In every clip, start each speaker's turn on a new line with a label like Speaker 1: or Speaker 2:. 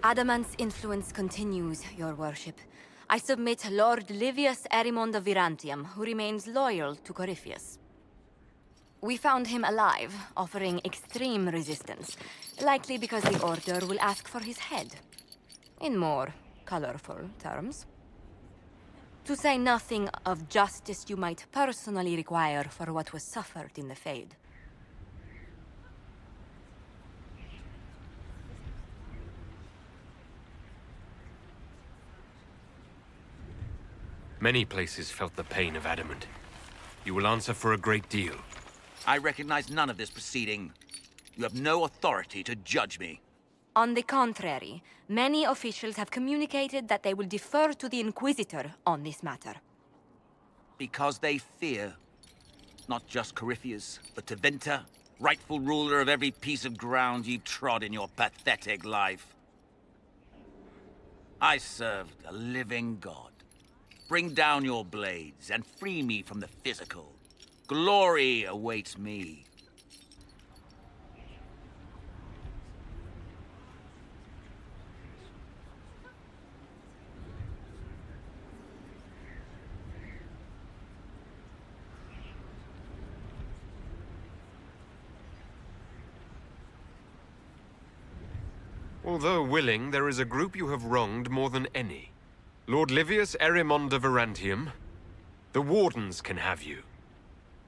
Speaker 1: Adamant's influence continues, your worship. I submit Lord Livius Erimond of Virantium, who remains loyal to Corypheus. We found him alive, offering extreme resistance, likely because the Order will ask for his head. In more colorful terms. To say nothing of justice you might personally require for what was suffered in the Fade.
Speaker 2: Many places felt the pain of adamant. You will answer for a great deal.
Speaker 3: I recognize none of this proceeding. You have no authority to judge me.
Speaker 1: On the contrary, many officials have communicated that they will defer to the Inquisitor on this matter.
Speaker 3: Because they fear. Not just Corypheus, but Tevinter, rightful ruler of every piece of ground ye trod in your pathetic life. I served a living god. Bring down your blades and free me from the physical. Glory awaits me.
Speaker 2: Although willing, there is a group you have wronged more than any. Lord Livius Erimond of Virantium. The Wardens can have you.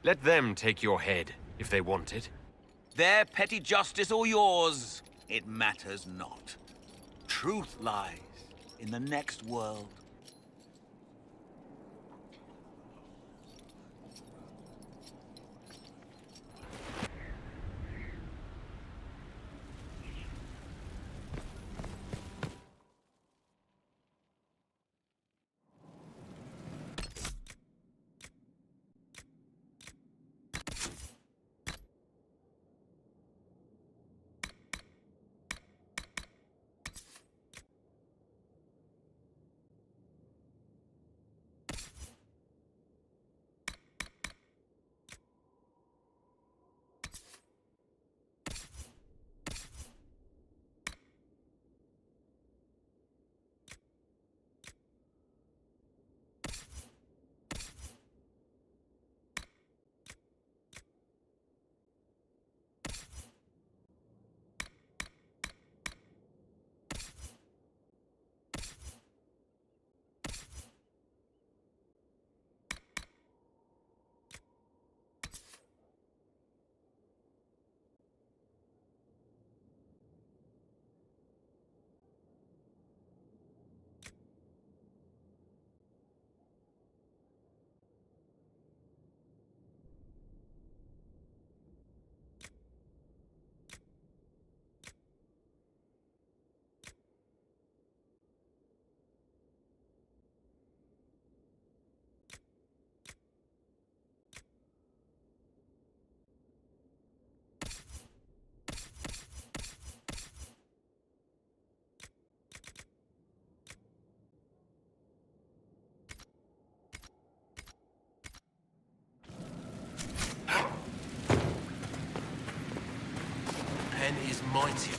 Speaker 2: Let them take your head, if they want it.
Speaker 3: Their petty justice or yours, it matters not. Truth lies in the next world.
Speaker 2: Pen is mighty.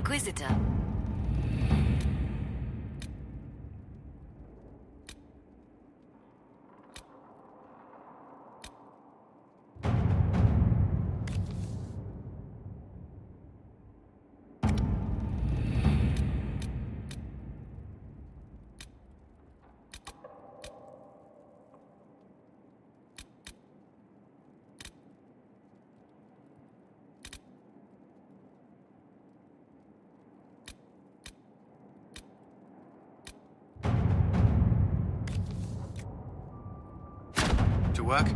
Speaker 4: Inquisitor.
Speaker 5: To work?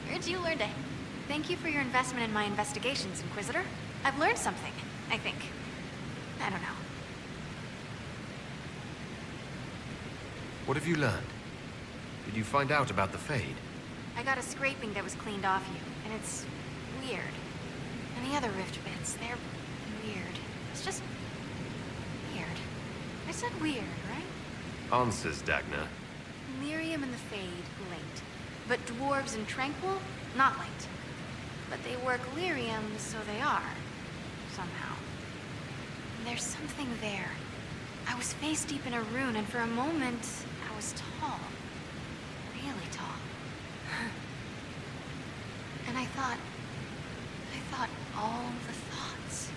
Speaker 6: Where'd you learn to... Thank you for your investment in my investigations, Inquisitor. I've learned something, I think. I don't know.
Speaker 5: What have you learned? Did you find out about the Fade?
Speaker 6: I got a scraping that was cleaned off you, and it's weird. And the other rift bits, they're weird. It's just... weird. I said weird, right?
Speaker 5: Answers, Dagna.
Speaker 6: Lyrium and the Fade linked. But dwarves and Tranquil, not linked. But they work Lyrium, so they are. Somehow. And there's something there. I was face deep in a rune, and for a moment, I was tall. Really tall. And I thought all the thoughts.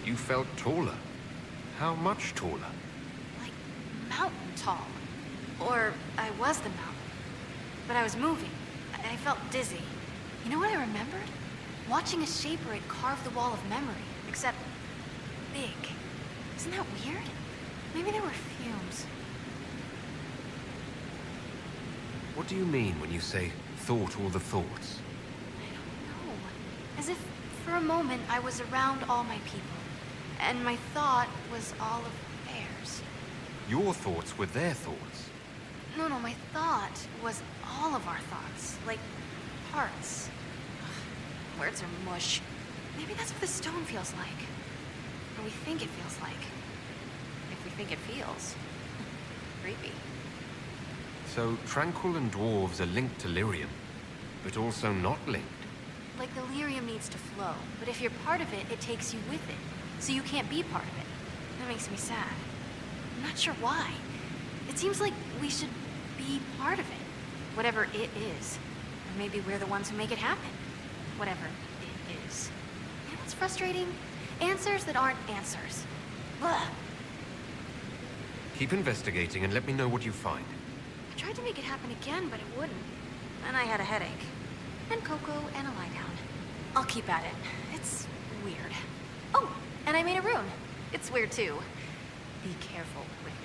Speaker 5: You felt taller. How much taller?
Speaker 6: Like mountain tall. Or I was the mountain. But I was moving. I felt dizzy. You know what I remembered? Watching a shaper carve the wall of memory, except big. Isn't that weird? Maybe there were fumes.
Speaker 5: What do you mean when you say, thought all the thoughts?
Speaker 6: I don't know. As if for a moment I was around all my people. And my thought was all of theirs.
Speaker 5: Your thoughts were their thoughts.
Speaker 6: No, my thought was all of our thoughts. Like, parts. Ugh, words are mush. Maybe that's what the stone feels like. Or we think it feels like. If we think it feels. Creepy.
Speaker 5: So, Tranquil and dwarves are linked to Lyrium, but also not linked.
Speaker 6: Like the lyrium needs to flow, but if you're part of it, it takes you with it. So you can't be part of it. That makes me sad. I'm not sure why. It seems like we should be part of it. Whatever it is. Or maybe we're the ones who make it happen. Whatever it is. You know what's frustrating? Answers that aren't answers. Blah.
Speaker 5: Keep investigating and let me know what you find.
Speaker 6: I tried to make it happen again, but it wouldn't. And I had a headache. And cocoa and a lie down. I'll keep at it. It's weird. Oh, and I made a rune. It's weird too. Be careful with it.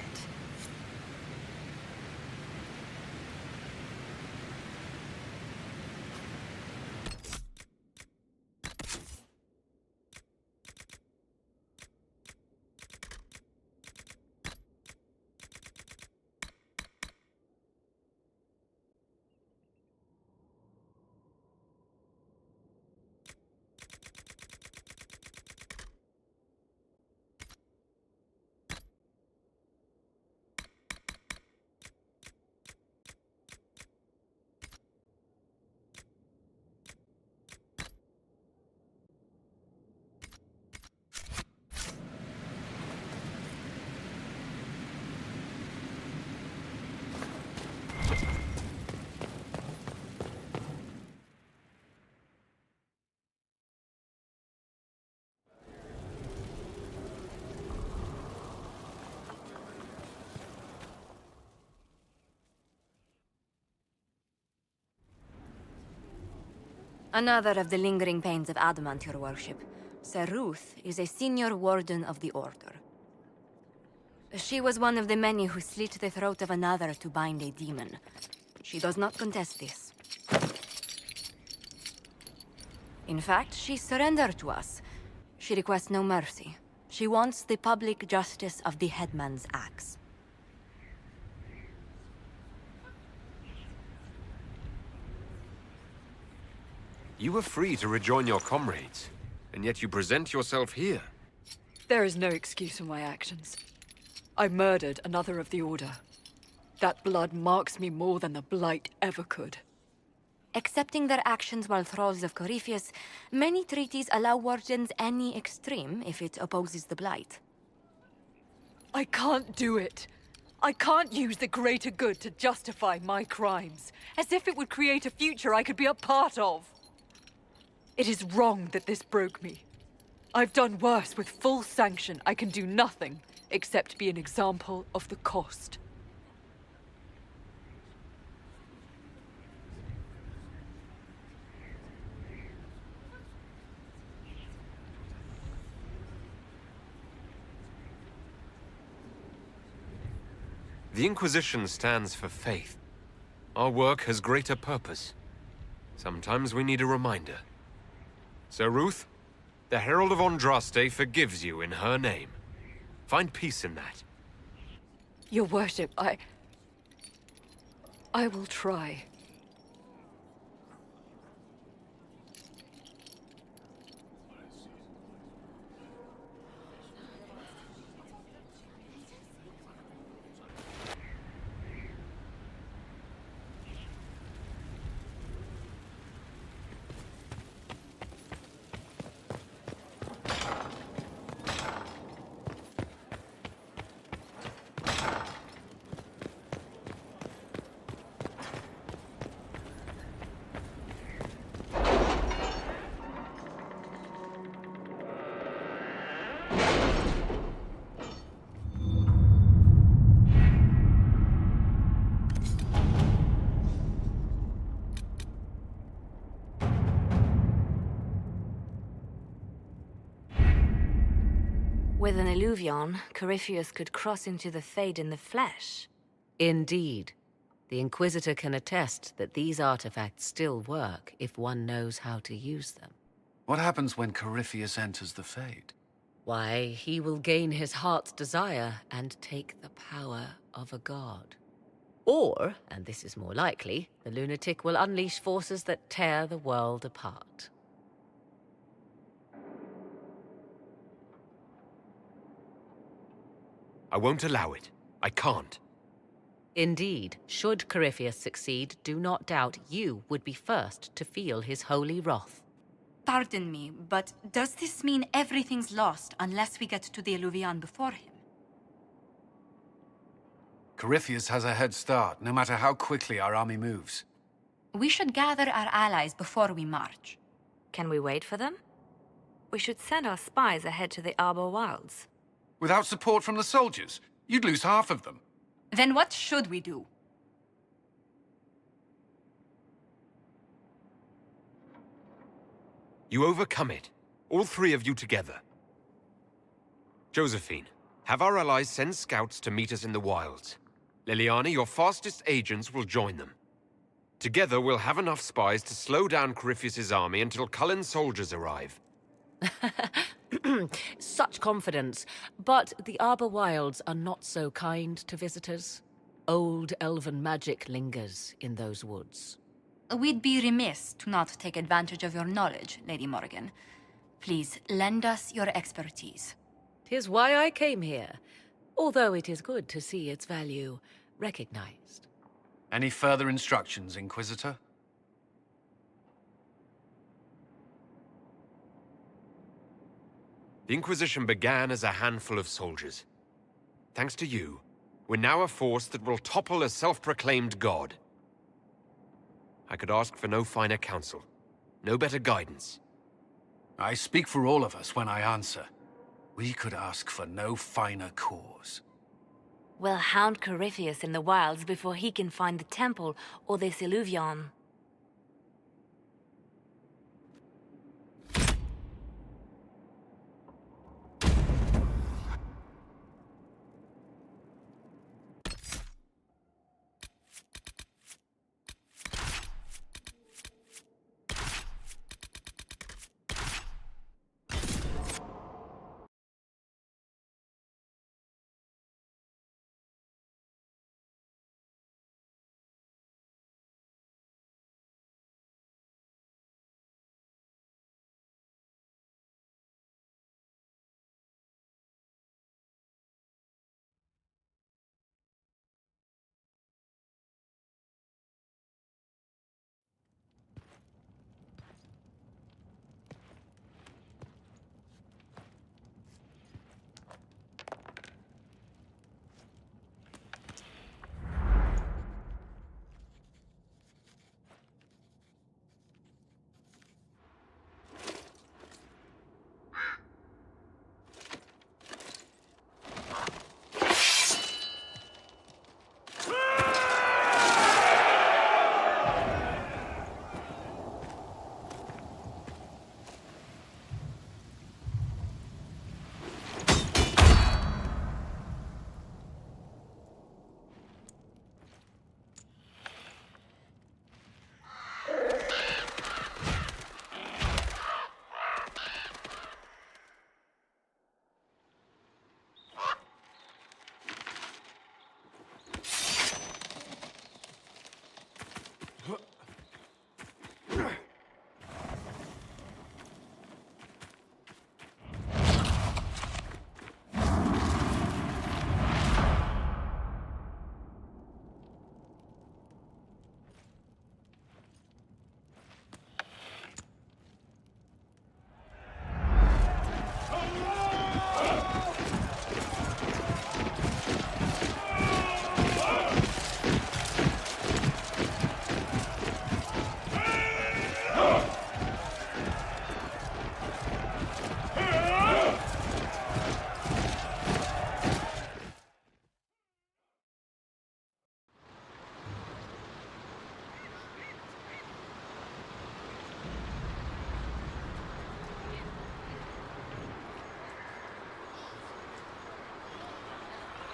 Speaker 1: Another of the lingering pains of adamant, your worship. Sir Ruth is a senior warden of the Order. She was one of the many who slit the throat of another to bind a demon. She does not contest this. In fact, she surrendered to us. She requests no mercy. She wants the public justice of the headman's axe.
Speaker 2: You were free to rejoin your comrades, and yet you present yourself here.
Speaker 4: There is no excuse for my actions. I murdered another of the Order. That blood marks me more than the Blight ever could.
Speaker 1: Accepting their actions while thralls of Corypheus, many treaties allow wardens any extreme if it opposes the Blight.
Speaker 4: I can't do it. I can't use the greater good to justify my crimes, as if it would create a future I could be a part of. It is wrong that this broke me. I've done worse with full sanction. I can do nothing except be an example of the cost.
Speaker 2: The Inquisition stands for faith. Our work has greater purpose. Sometimes we need a reminder. Sir Ruth, the Herald of Andraste forgives you in her name. Find peace in that.
Speaker 4: Your worship, I will try.
Speaker 1: With an illuvion, Corypheus could cross into the Fade in the flesh.
Speaker 7: Indeed. The Inquisitor can attest that these artifacts still work if one knows how to use them.
Speaker 8: What happens when Corypheus enters the Fade?
Speaker 7: Why, he will gain his heart's desire and take the power of a god. Or, and this is more likely, the lunatic will unleash forces that tear the world apart.
Speaker 2: I won't allow it. I can't.
Speaker 7: Indeed, should Corypheus succeed, do not doubt you would be first to feel his holy wrath.
Speaker 1: Pardon me, but does this mean everything's lost unless we get to the Illuvian before him?
Speaker 8: Corypheus has a head start, no matter how quickly our army moves.
Speaker 1: We should gather our allies before we march.
Speaker 9: Can we wait for them? We should send our spies ahead to the Arbor Wilds.
Speaker 8: Without support from the soldiers, you'd lose half of them.
Speaker 1: Then what should we do?
Speaker 2: You overcome it. All three of you together. Josephine, have our allies send scouts to meet us in the wilds. Liliana, your fastest agents will join them. Together, we'll have enough spies to slow down Corypheus' army until Cullen's soldiers arrive.
Speaker 7: Such confidence, but the Arbor Wilds are not so kind to visitors. Old elven magic lingers in those woods.
Speaker 1: We'd be remiss to not take advantage of your knowledge, Lady Morgan. Please, lend us your expertise.
Speaker 7: 'Tis why I came here, although it is good to see its value recognized.
Speaker 8: Any further instructions, Inquisitor?
Speaker 2: The Inquisition began as a handful of soldiers. Thanks to you, we're now a force that will topple a self-proclaimed god. I could ask for no finer counsel, no better guidance.
Speaker 8: I speak for all of us when I answer. We could ask for no finer cause.
Speaker 9: We'll hound Corypheus in the wilds before he can find the temple or this Illuvion.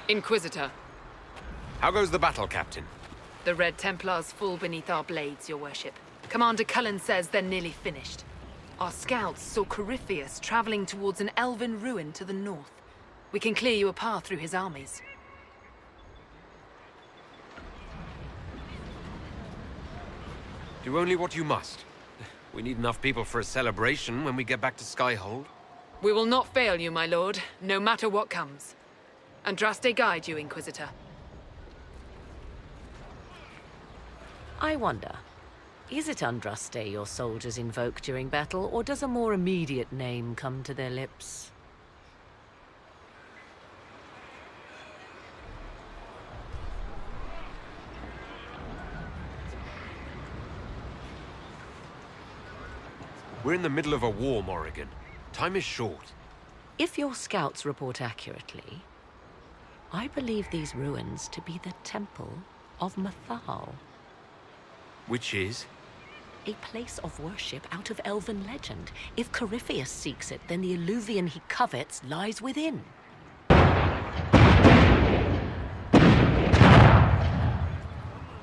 Speaker 10: Inquisitor,
Speaker 2: How goes the battle, Captain?
Speaker 10: the Red Templars fall beneath our blades, your worship. Commander Cullen says they're nearly finished. Our scouts saw Corypheus traveling towards an elven ruin to the north. We can clear you a path through his armies.
Speaker 2: Do only what you must. We need enough people for a celebration when we get back to Skyhold.
Speaker 10: We will not fail you, my lord, no matter what comes. Andraste guide you, Inquisitor.
Speaker 7: I wonder, is it Andraste your soldiers invoke during battle, or does a more immediate name come to their lips?
Speaker 2: We're in the middle of a war, Morrigan. Time is short.
Speaker 7: If your scouts report accurately, I believe these ruins to be the Temple of Mathal.
Speaker 2: Which is?
Speaker 7: A place of worship out of elven legend. If Corypheus seeks it, then the alluvion he covets lies within.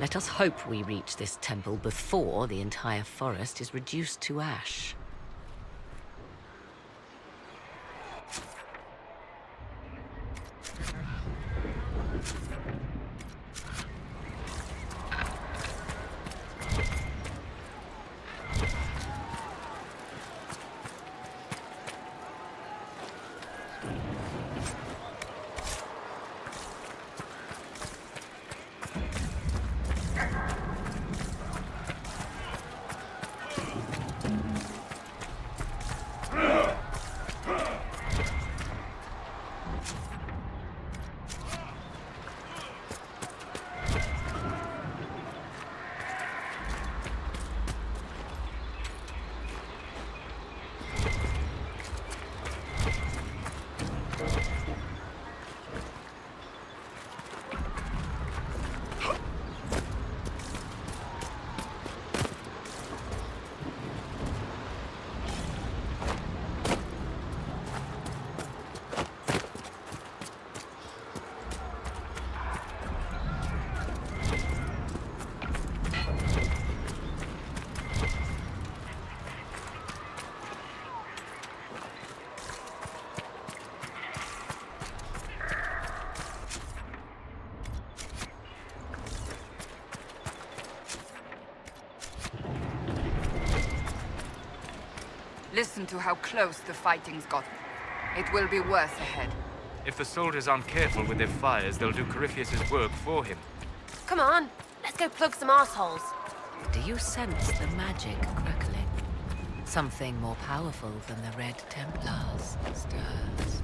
Speaker 7: Let us hope we reach this temple before the entire forest is reduced to ash.
Speaker 11: Listen to how close the fighting's gotten. It will be worse ahead.
Speaker 12: If the soldiers aren't careful with their fires, they'll do Corypheus' work for him.
Speaker 13: Come on, let's go plug some assholes.
Speaker 7: Do you sense the magic crackling? Something more powerful than the Red Templars stirs.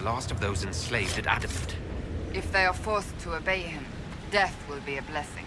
Speaker 5: Last of those enslaved at Adamant.
Speaker 11: If they are forced to obey him, death will be a blessing.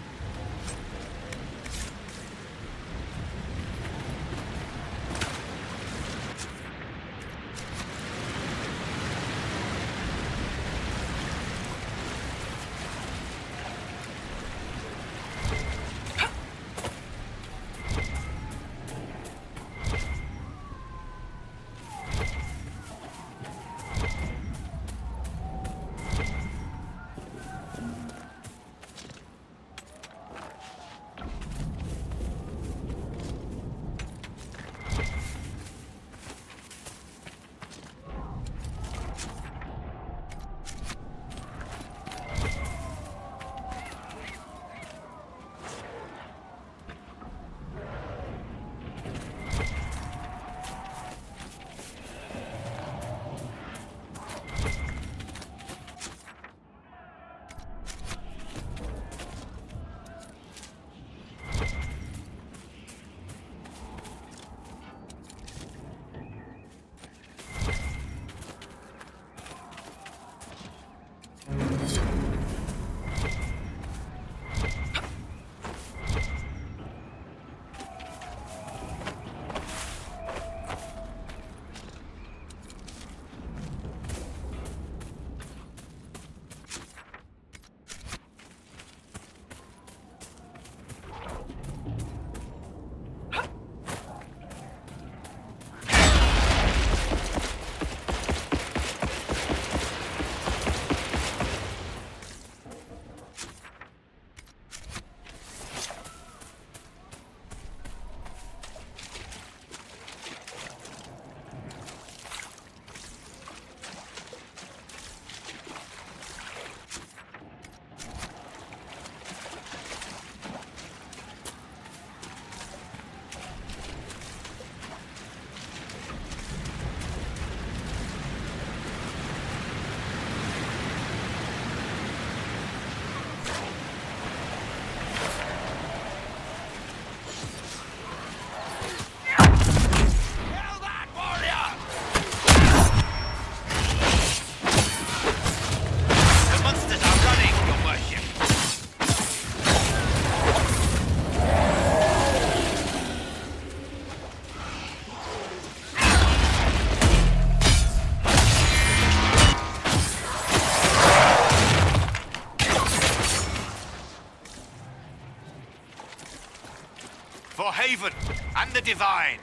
Speaker 3: For Haven and the Divine.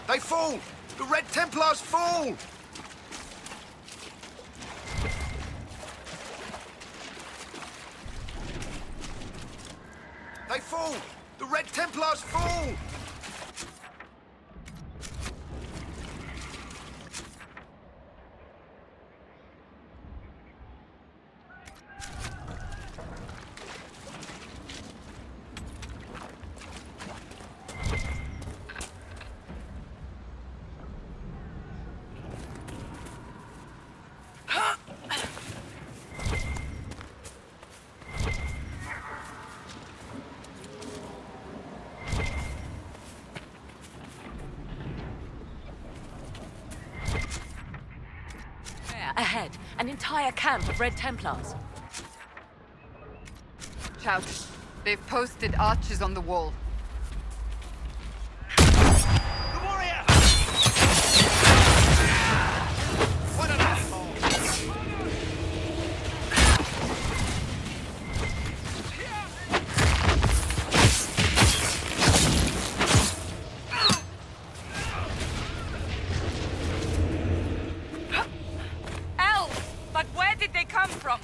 Speaker 8: They fall! The Red Templars fall! They fall! The Red Templars fall!
Speaker 7: Ahead, an entire camp of Red Templars.
Speaker 11: Shout. They've posted archers on the wall.
Speaker 8: The warrior! What an asshole!
Speaker 10: But where did they come from?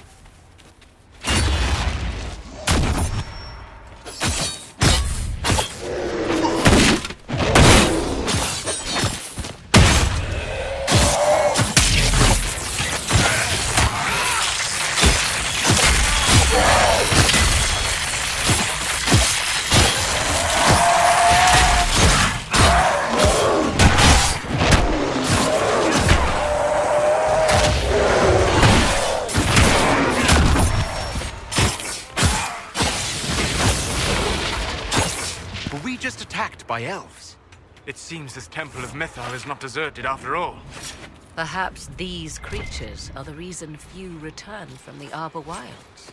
Speaker 2: Were we just attacked by elves?
Speaker 12: It seems this Temple of Mythar is not deserted after all.
Speaker 7: Perhaps these creatures are the reason few return from the Arbor Wilds.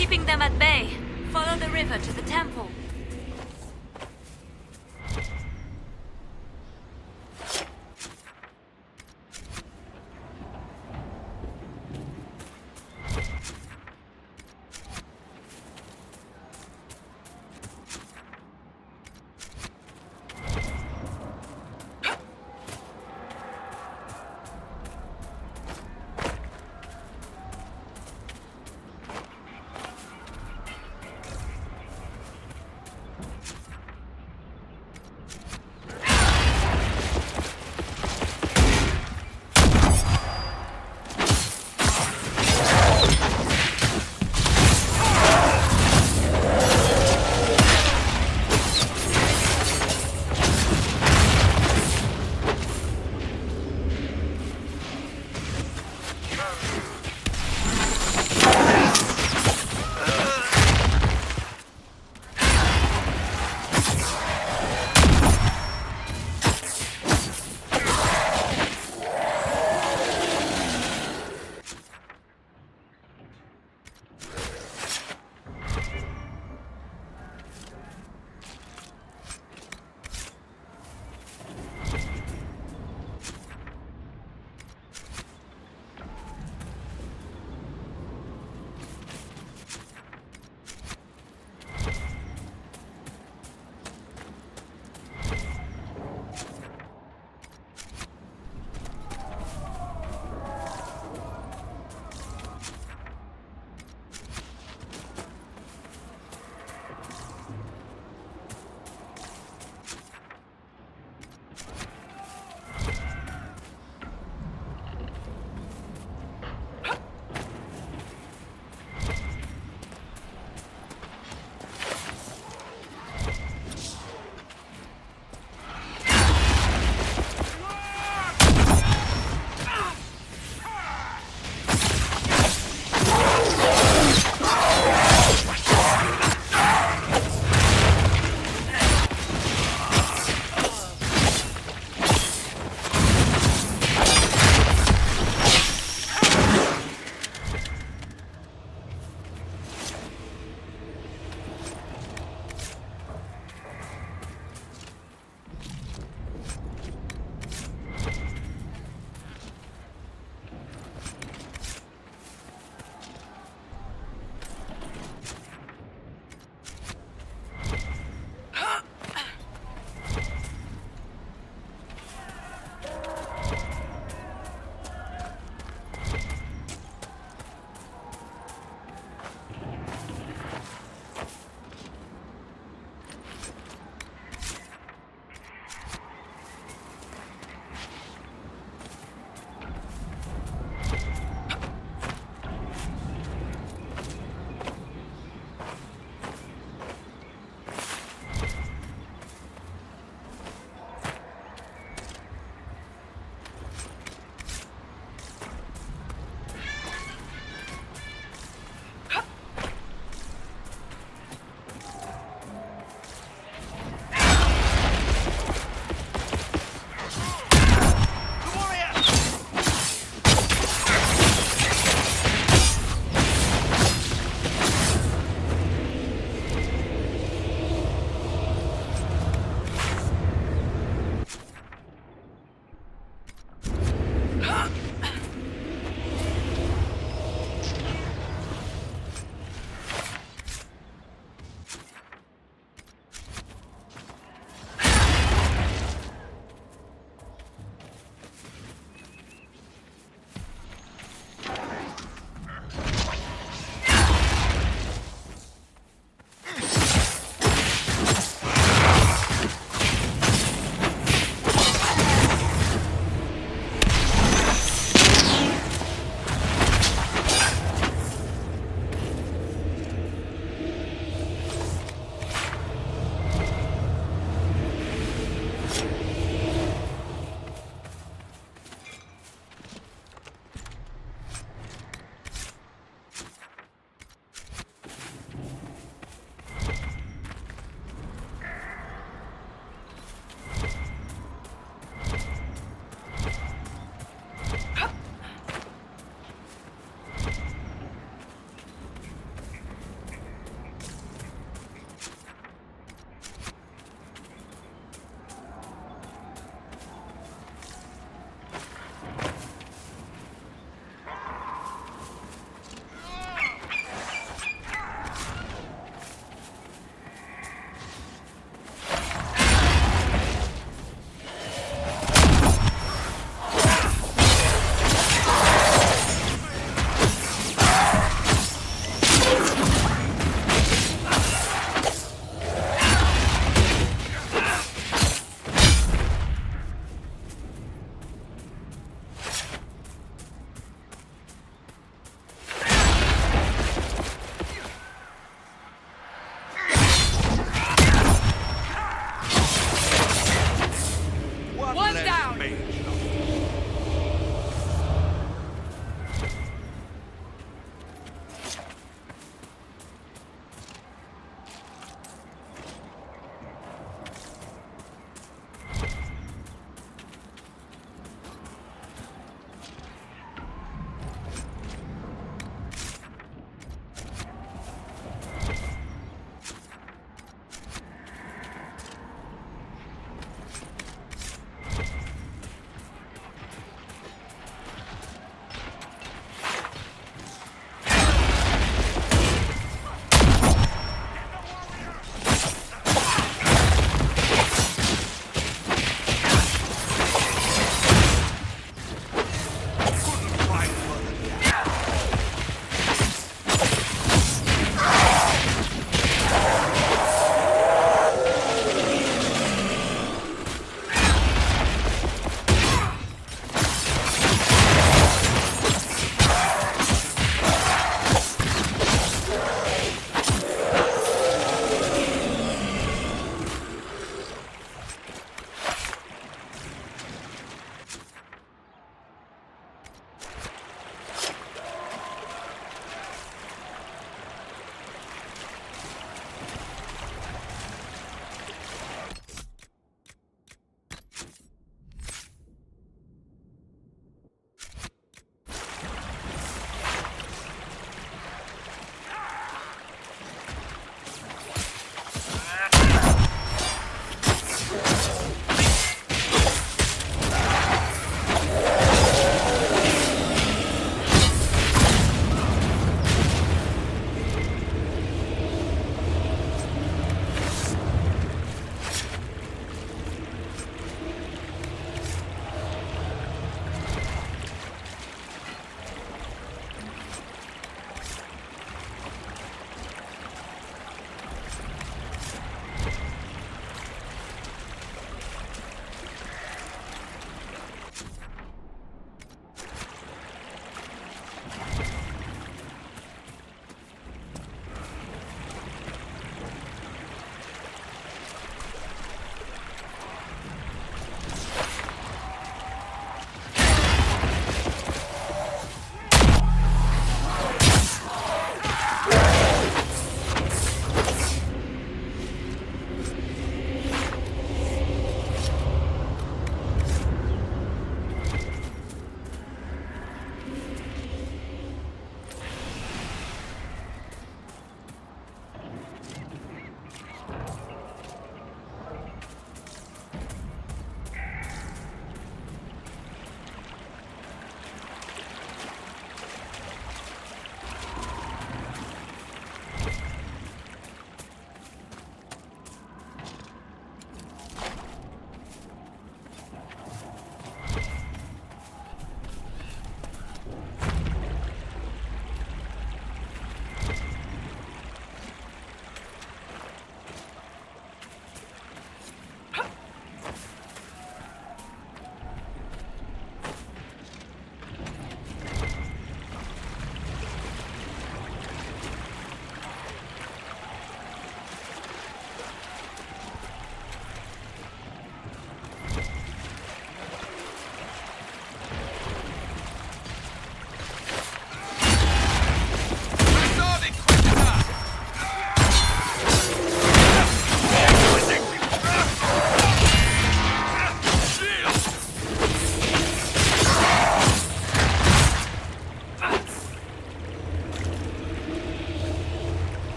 Speaker 9: keeping them at bay. Follow the river to the temple.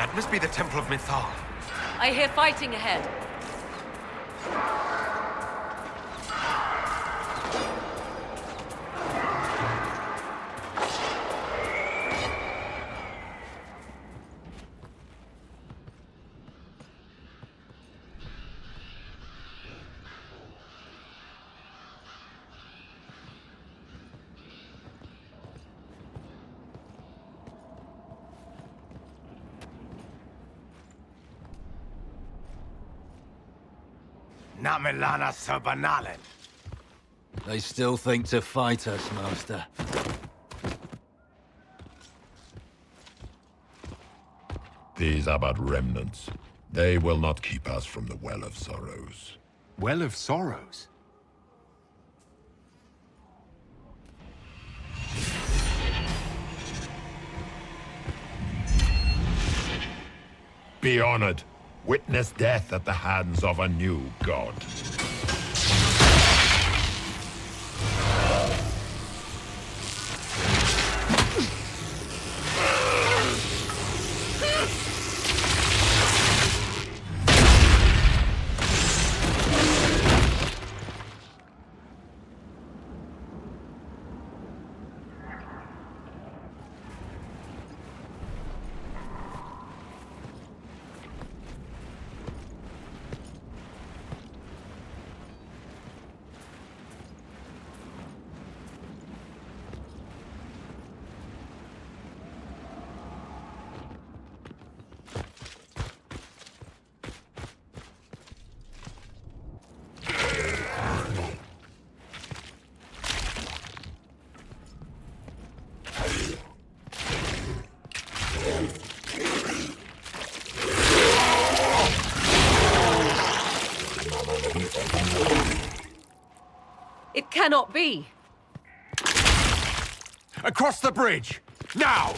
Speaker 2: That must be the Temple of Mithal.
Speaker 7: I hear fighting ahead.
Speaker 14: Namelana Sabanalen.
Speaker 3: They still think to fight us, Master.
Speaker 15: These are but remnants. They will not keep us from the Well of Sorrows.
Speaker 5: Well of Sorrows?
Speaker 15: Be honored. Witness death at the hands of a new god.
Speaker 7: It cannot be!
Speaker 14: Across the bridge! Now!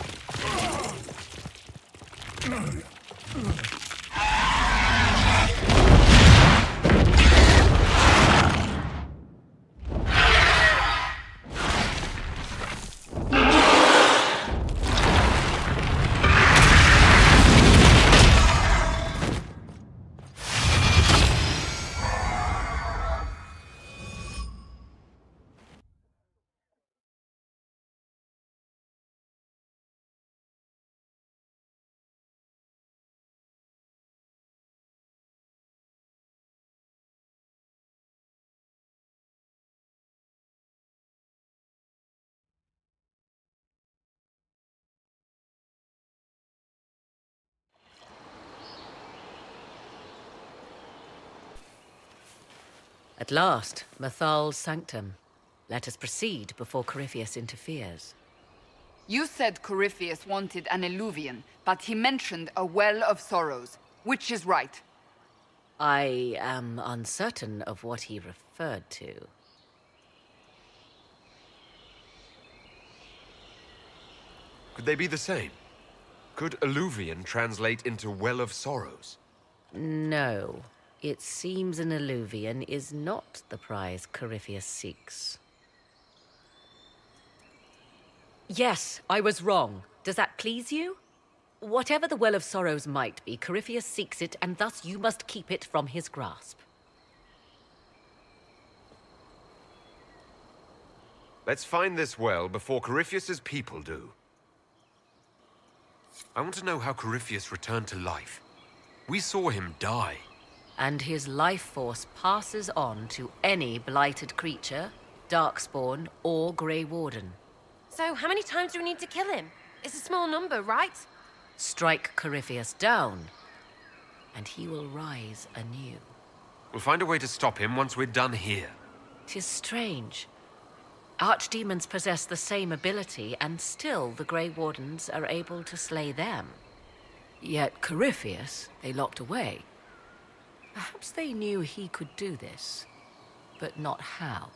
Speaker 7: At last, Mathal's sanctum. Let us proceed before Corypheus interferes.
Speaker 11: You said Corypheus wanted an eluvian, but he mentioned a Well of Sorrows. Which is right?
Speaker 7: I am uncertain of what he referred to.
Speaker 2: Could they be the same? Could Alluvian translate into Well of Sorrows?
Speaker 7: No. It seems an alluvian is not the prize Corypheus seeks. Yes, I was wrong. Does that please you? Whatever the Well of Sorrows might be, Corypheus seeks it, and thus you must keep it from his grasp.
Speaker 2: Let's find this well before Corypheus's people do. I want to know how Corypheus returned to life. We saw him die.
Speaker 7: And his life force passes on to any blighted creature, Darkspawn, or Grey Warden.
Speaker 13: So, how many times do we need to kill him? It's a small number, right?
Speaker 7: Strike Corypheus down, and he will rise anew.
Speaker 2: We'll find a way to stop him once we're done here.
Speaker 7: 'Tis strange. Archdemons possess the same ability, and still the Grey Wardens are able to slay them. Yet Corypheus they locked away. Perhaps they knew he could do this, but not how.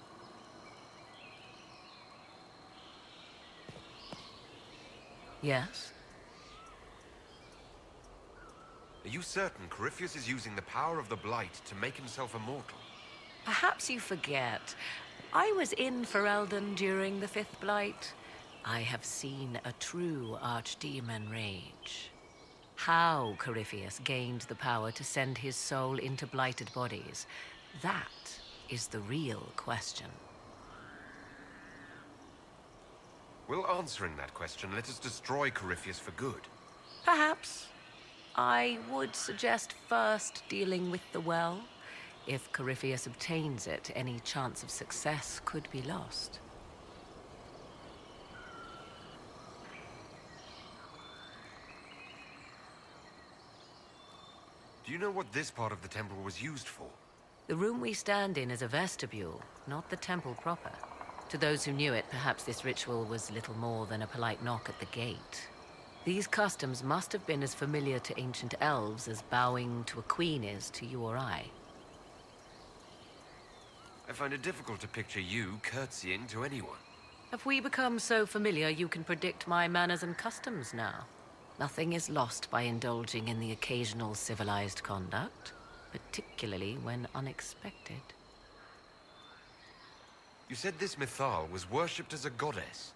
Speaker 7: Yes?
Speaker 2: Are you certain Corypheus is using the power of the Blight to make himself immortal?
Speaker 7: Perhaps you forget. I was in Ferelden during the Fifth Blight. I have seen a true archdemon rage. How Corypheus gained the power to send his soul into blighted bodies, that is the real question.
Speaker 2: Will answering that question let us destroy Corypheus for good?
Speaker 7: Perhaps. I would suggest first dealing with the well. If Corypheus obtains it, any chance of success could be lost.
Speaker 2: Do you know what this part of the temple was used for?
Speaker 7: The room we stand in is a vestibule, not the temple proper. To those who knew it, perhaps this ritual was little more than a polite knock at the gate. These customs must have been as familiar to ancient elves as bowing to a queen is to you or I.
Speaker 2: I find it difficult to picture you curtsying to anyone.
Speaker 7: Have we become so familiar you can predict my manners and customs now? Nothing is lost by indulging in the occasional civilized conduct, particularly when unexpected.
Speaker 2: You said this Mythal was worshipped as a goddess.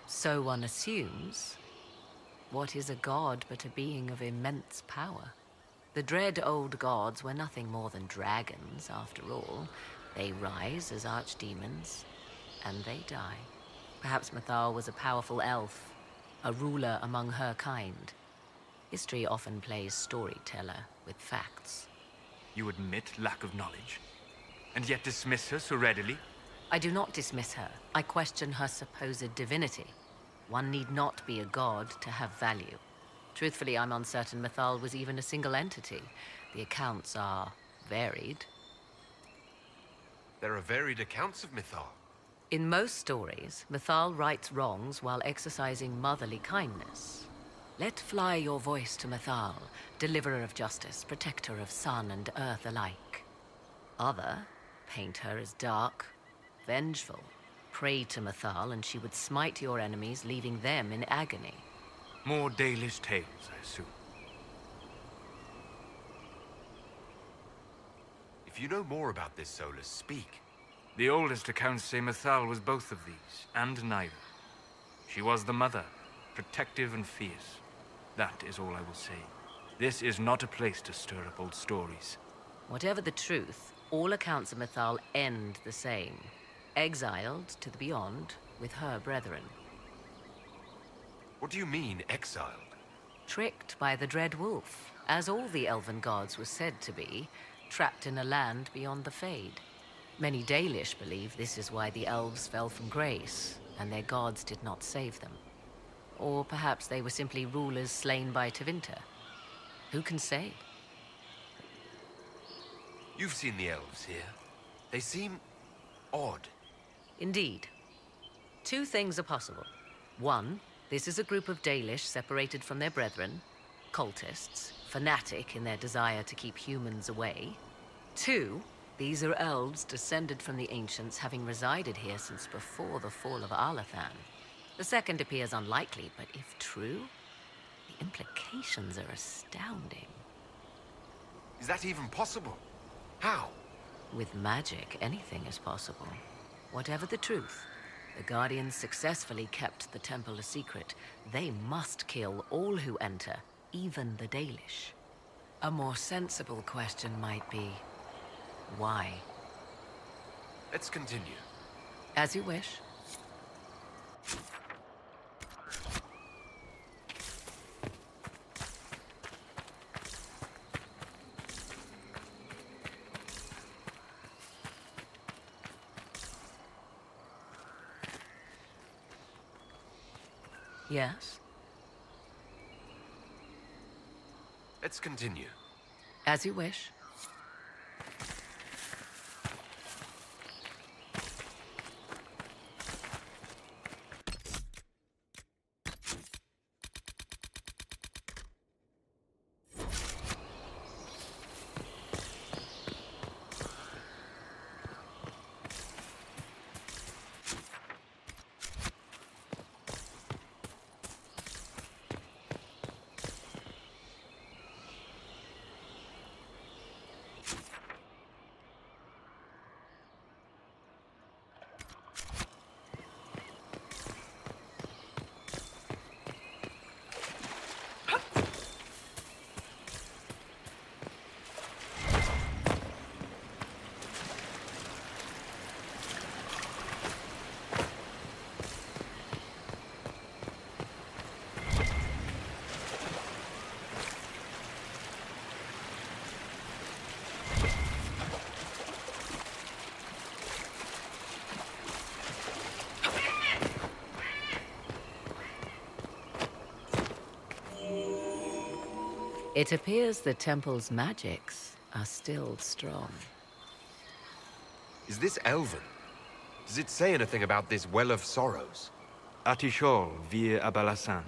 Speaker 7: So one assumes. What is a god but a being of immense power? The dread old gods were nothing more than dragons, after all. They rise as archdemons, and they die. Perhaps Mythal was a powerful elf, a ruler among her kind. History often plays storyteller with facts.
Speaker 12: You admit lack of knowledge, and yet dismiss her so readily?
Speaker 7: I do not dismiss her. I question her supposed divinity. One need not be a god to have value. Truthfully, I'm uncertain Mythal was even a single entity. The accounts are varied.
Speaker 2: There are varied accounts of Mythal.
Speaker 7: In most stories, Mythal rights wrongs while exercising motherly kindness. Let fly your voice to Mythal, deliverer of justice, protector of sun and earth alike. Other paint her as dark, vengeful. Pray to Mythal and she would smite your enemies, leaving them in agony.
Speaker 12: More Dalish tales, I assume.
Speaker 2: If you know more about this, Solus, speak.
Speaker 12: The oldest accounts say Mythal was both of these, and neither. She was the mother, protective and fierce. That is all I will say. This is not a place to stir up old stories.
Speaker 7: Whatever the truth, all accounts of Mythal end the same. Exiled to the beyond with her brethren.
Speaker 2: What do you mean, exiled?
Speaker 7: Tricked by the Dread Wolf, as all the elven gods were said to be, trapped in a land beyond the Fade. Many Dalish believe this is why the elves fell from grace, and their gods did not save them. Or perhaps they were simply rulers slain by Tevinter. Who can say?
Speaker 2: You've seen the elves here. They seem odd.
Speaker 7: Indeed. Two things are possible. One, this is a group of Dalish separated from their brethren, cultists, fanatic in their desire to keep humans away. Two, these are elves descended from the ancients, having resided here since before the fall of Arlathan. The second appears unlikely, but if true, the implications are astounding.
Speaker 2: Is that even possible? How?
Speaker 7: With magic, anything is possible. Whatever the truth, the Guardians successfully kept the temple a secret. They must kill all who enter, even the Dalish. A more sensible question might be, why?
Speaker 2: Let's continue.
Speaker 7: As you wish. Yes?
Speaker 2: Let's continue.
Speaker 7: As you wish. It appears the temple's magics are still strong.
Speaker 2: Is this Elven? Does it say anything about this Well of Sorrows?
Speaker 12: Atishol vir Abalasan.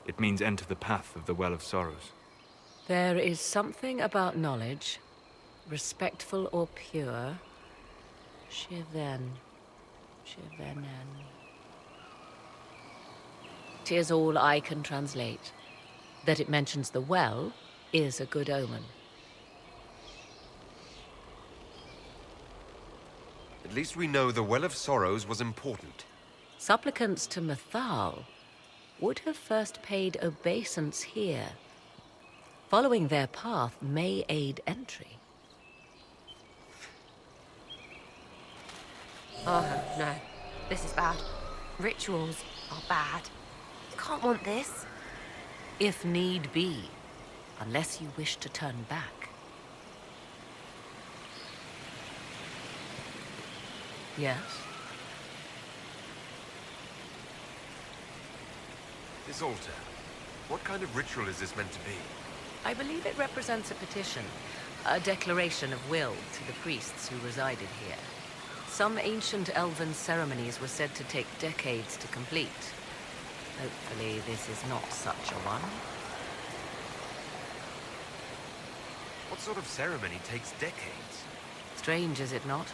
Speaker 12: It means enter the path of the Well of Sorrows.
Speaker 7: There is something about knowledge, respectful or pure. Shivenen. It is all I can translate. That it mentions the well is a good omen.
Speaker 2: At least we know the Well of Sorrows was important.
Speaker 7: Supplicants to Mythal would have first paid obeisance here. Following their path may aid entry.
Speaker 13: Oh, no. This is bad. Rituals are bad. You can't want this.
Speaker 7: If need be, unless you wish to turn back. Yes?
Speaker 2: This altar, what kind of ritual is this meant to be?
Speaker 7: I believe it represents a petition, a declaration of will to the priests who resided here. Some ancient elven ceremonies were said to take decades to complete. Hopefully this is not such a one.
Speaker 2: What sort of ceremony takes decades?
Speaker 7: Strange, is it not?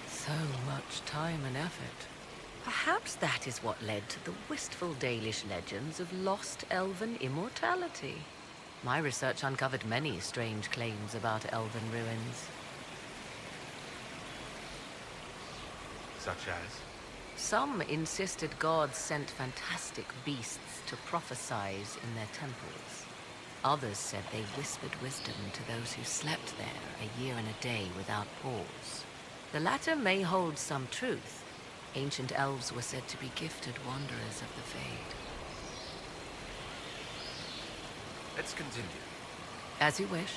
Speaker 7: So much time and effort. Perhaps that is what led to the wistful Dalish legends of lost elven immortality. My research uncovered many strange claims about elven ruins.
Speaker 2: Such as?
Speaker 7: Some insisted gods sent fantastic beasts to prophesize in their temples. Others said they whispered wisdom to those who slept there a year and a day without pause. The latter may hold some truth. Ancient elves were said to be gifted wanderers of the Fade.
Speaker 2: Let's continue.
Speaker 7: As you wish.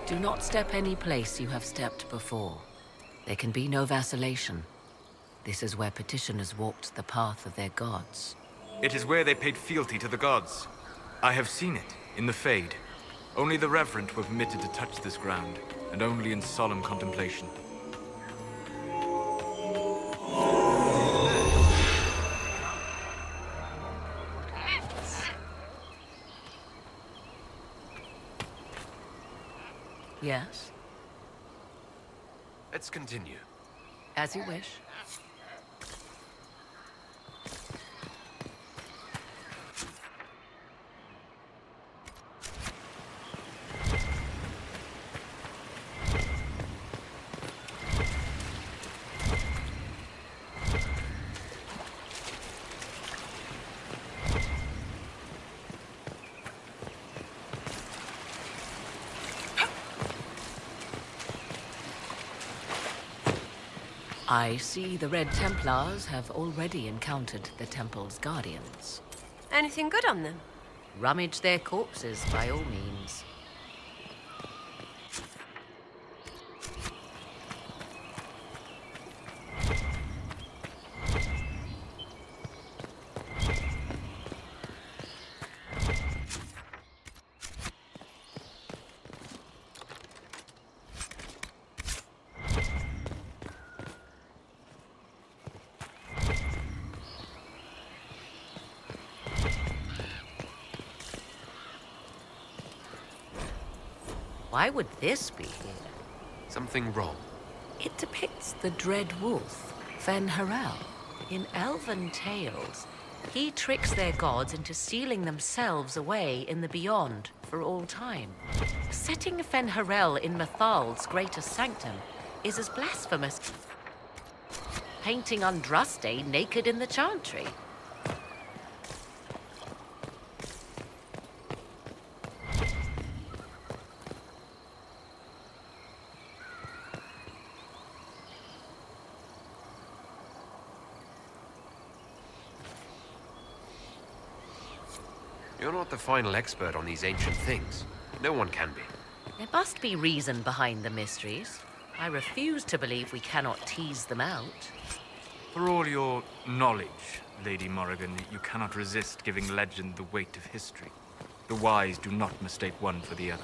Speaker 7: Do not step any place you have stepped before. There can be no vacillation. This is where petitioners walked the path of their gods.
Speaker 12: It is where they paid fealty to the gods. I have seen it, in the Fade. Only the reverent were permitted to touch this ground, and only in solemn contemplation.
Speaker 7: Yes?
Speaker 2: Let's continue.
Speaker 7: As you wish. I see the Red Templars have already encountered the temple's guardians.
Speaker 13: Anything good on them?
Speaker 7: Rummage their corpses, by all means. Why would this be here?
Speaker 2: Something wrong.
Speaker 7: It depicts the dread wolf, Fen-Harel. In elven tales, he tricks their gods into sealing themselves away in the beyond for all time. Setting Fen-Harel in Mythal's greatest sanctum is as blasphemous painting Andraste naked in the chantry.
Speaker 2: You're not the final expert on these ancient things. No one can be.
Speaker 7: There must be reason behind the mysteries. I refuse to believe we cannot tease them out.
Speaker 12: For all your knowledge, Lady Morrigan, you cannot resist giving legend the weight of history. The wise do not mistake one for the other.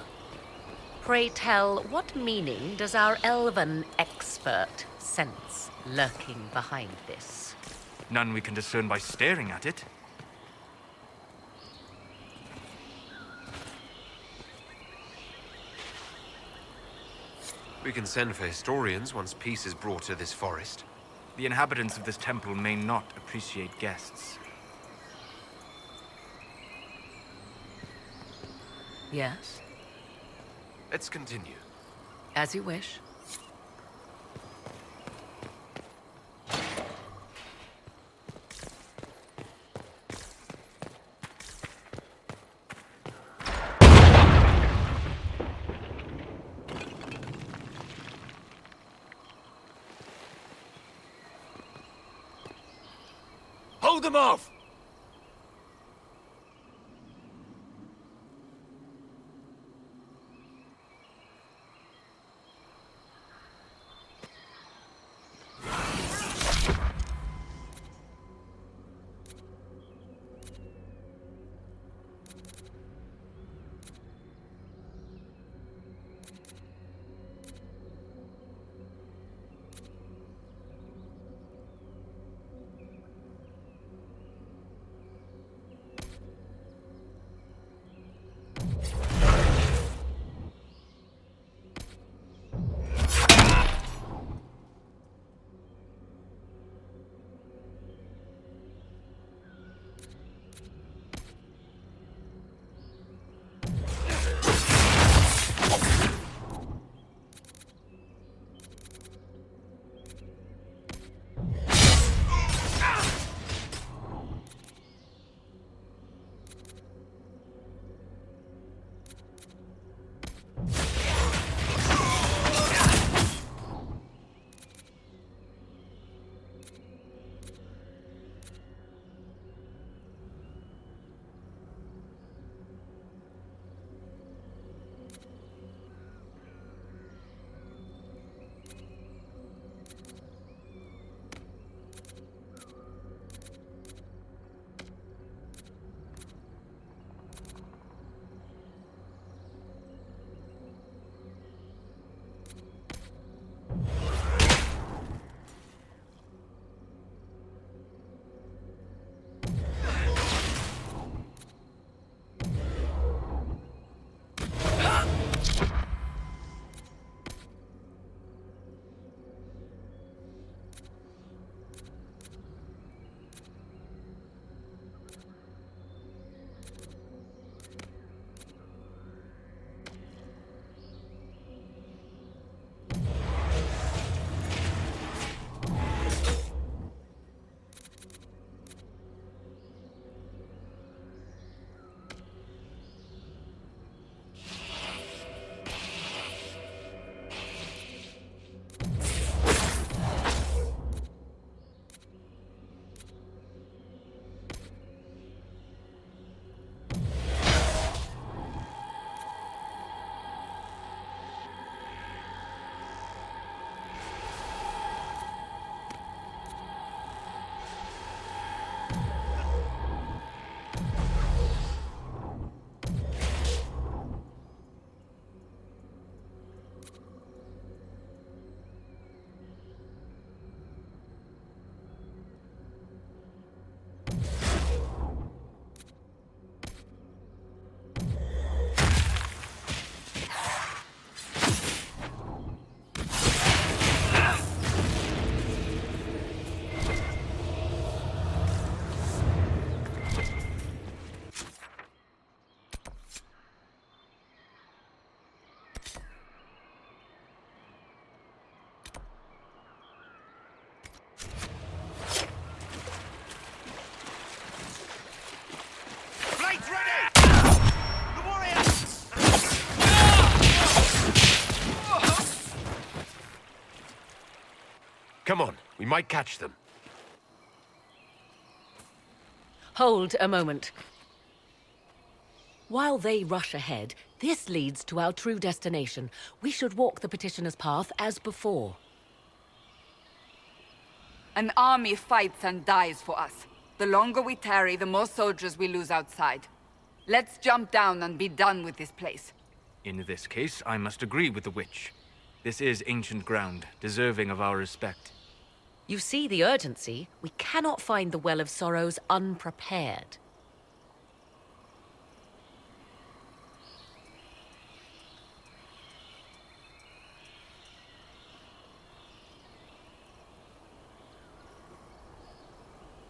Speaker 7: Pray tell, what meaning does our elven expert sense lurking behind this?
Speaker 12: None we can discern by staring at it.
Speaker 2: We can send for historians once peace is brought to this forest.
Speaker 12: The inhabitants of this temple may not appreciate guests.
Speaker 7: Yes?
Speaker 2: Let's continue.
Speaker 7: As you wish.
Speaker 14: Hold them off!
Speaker 2: Come on, we might catch them.
Speaker 7: Hold a moment. While they rush ahead, this leads to our true destination. We should walk the petitioner's path as before.
Speaker 11: An army fights and dies for us. The longer we tarry, the more soldiers we lose outside. Let's jump down and be done with this place.
Speaker 12: In this case, I must agree with the witch. This is ancient ground, deserving of our respect.
Speaker 7: You see the urgency? We cannot find the Well of Sorrows unprepared.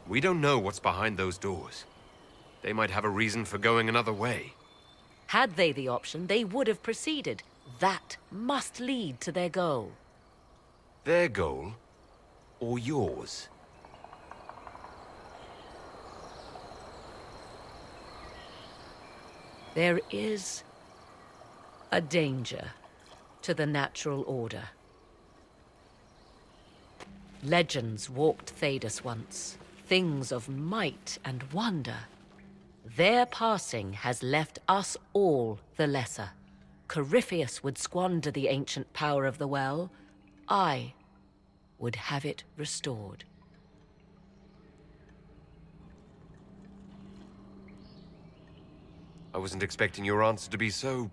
Speaker 2: We don't know what's behind those doors. They might have a reason for going another way.
Speaker 7: Had they the option, they would have proceeded. That must lead to their goal.
Speaker 2: Their goal? Or yours?
Speaker 7: There is a danger to the natural order. Legends walked Thedas once, things of might and wonder. Their passing has left us all the lesser. Corypheus would squander the ancient power of the well. I would have it restored.
Speaker 2: I wasn't expecting your answer to be so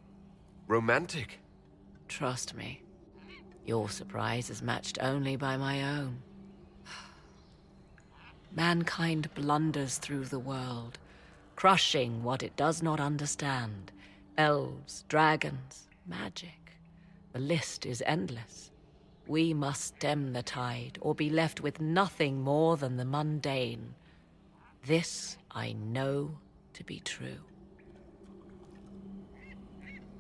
Speaker 2: romantic.
Speaker 7: Trust me, your surprise is matched only by my own. Mankind blunders through the world, crushing what it does not understand. Elves, dragons, magic. The list is endless. We must stem the tide, or be left with nothing more than the mundane. This I know to be true.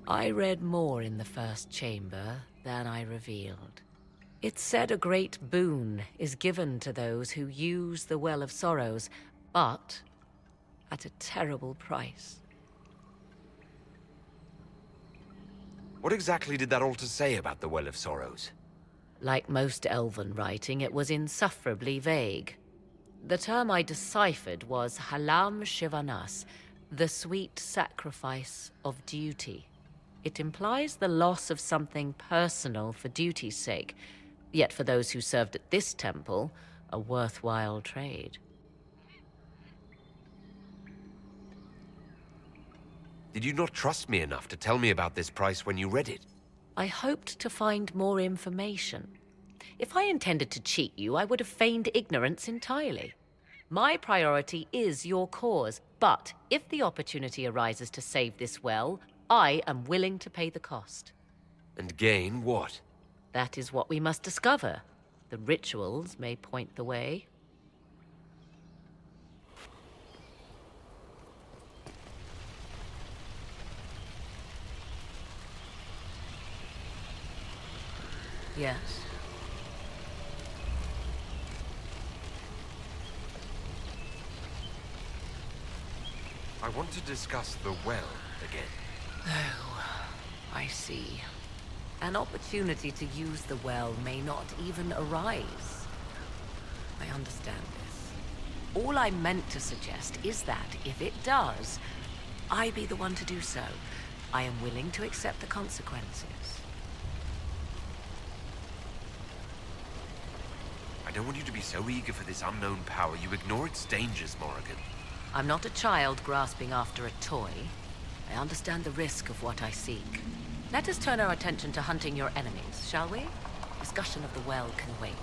Speaker 7: I read more in the first chamber than I revealed. It said a great boon is given to those who use the Well of Sorrows, but at a terrible price.
Speaker 2: What exactly did that altar say about the Well of Sorrows?
Speaker 7: Like most elven writing, it was insufferably vague. The term I deciphered was Halam Shivanas, the sweet sacrifice of duty. It implies the loss of something personal for duty's sake, yet for those who served at this temple, a worthwhile trade.
Speaker 2: Did you not trust me enough to tell me about this price when you read it?
Speaker 7: I hoped to find more information. If I intended to cheat you, I would have feigned ignorance entirely. My priority is your cause, but if the opportunity arises to save this well, I am willing to pay the cost.
Speaker 2: And gain what?
Speaker 7: That is what we must discover. The rituals may point the way. Yes.
Speaker 2: I want to discuss the well again.
Speaker 7: Oh, I see. An opportunity to use the well may not even arise. I understand this. All I meant to suggest is that, if it does, I be the one to do so. I am willing to accept the consequences.
Speaker 2: I don't want you to be so eager for this unknown power you ignore its dangers, Morrigan.
Speaker 7: I'm not a child grasping after a toy. I understand the risk of what I seek. Let us turn our attention to hunting your enemies, shall we? Discussion of the well can wait.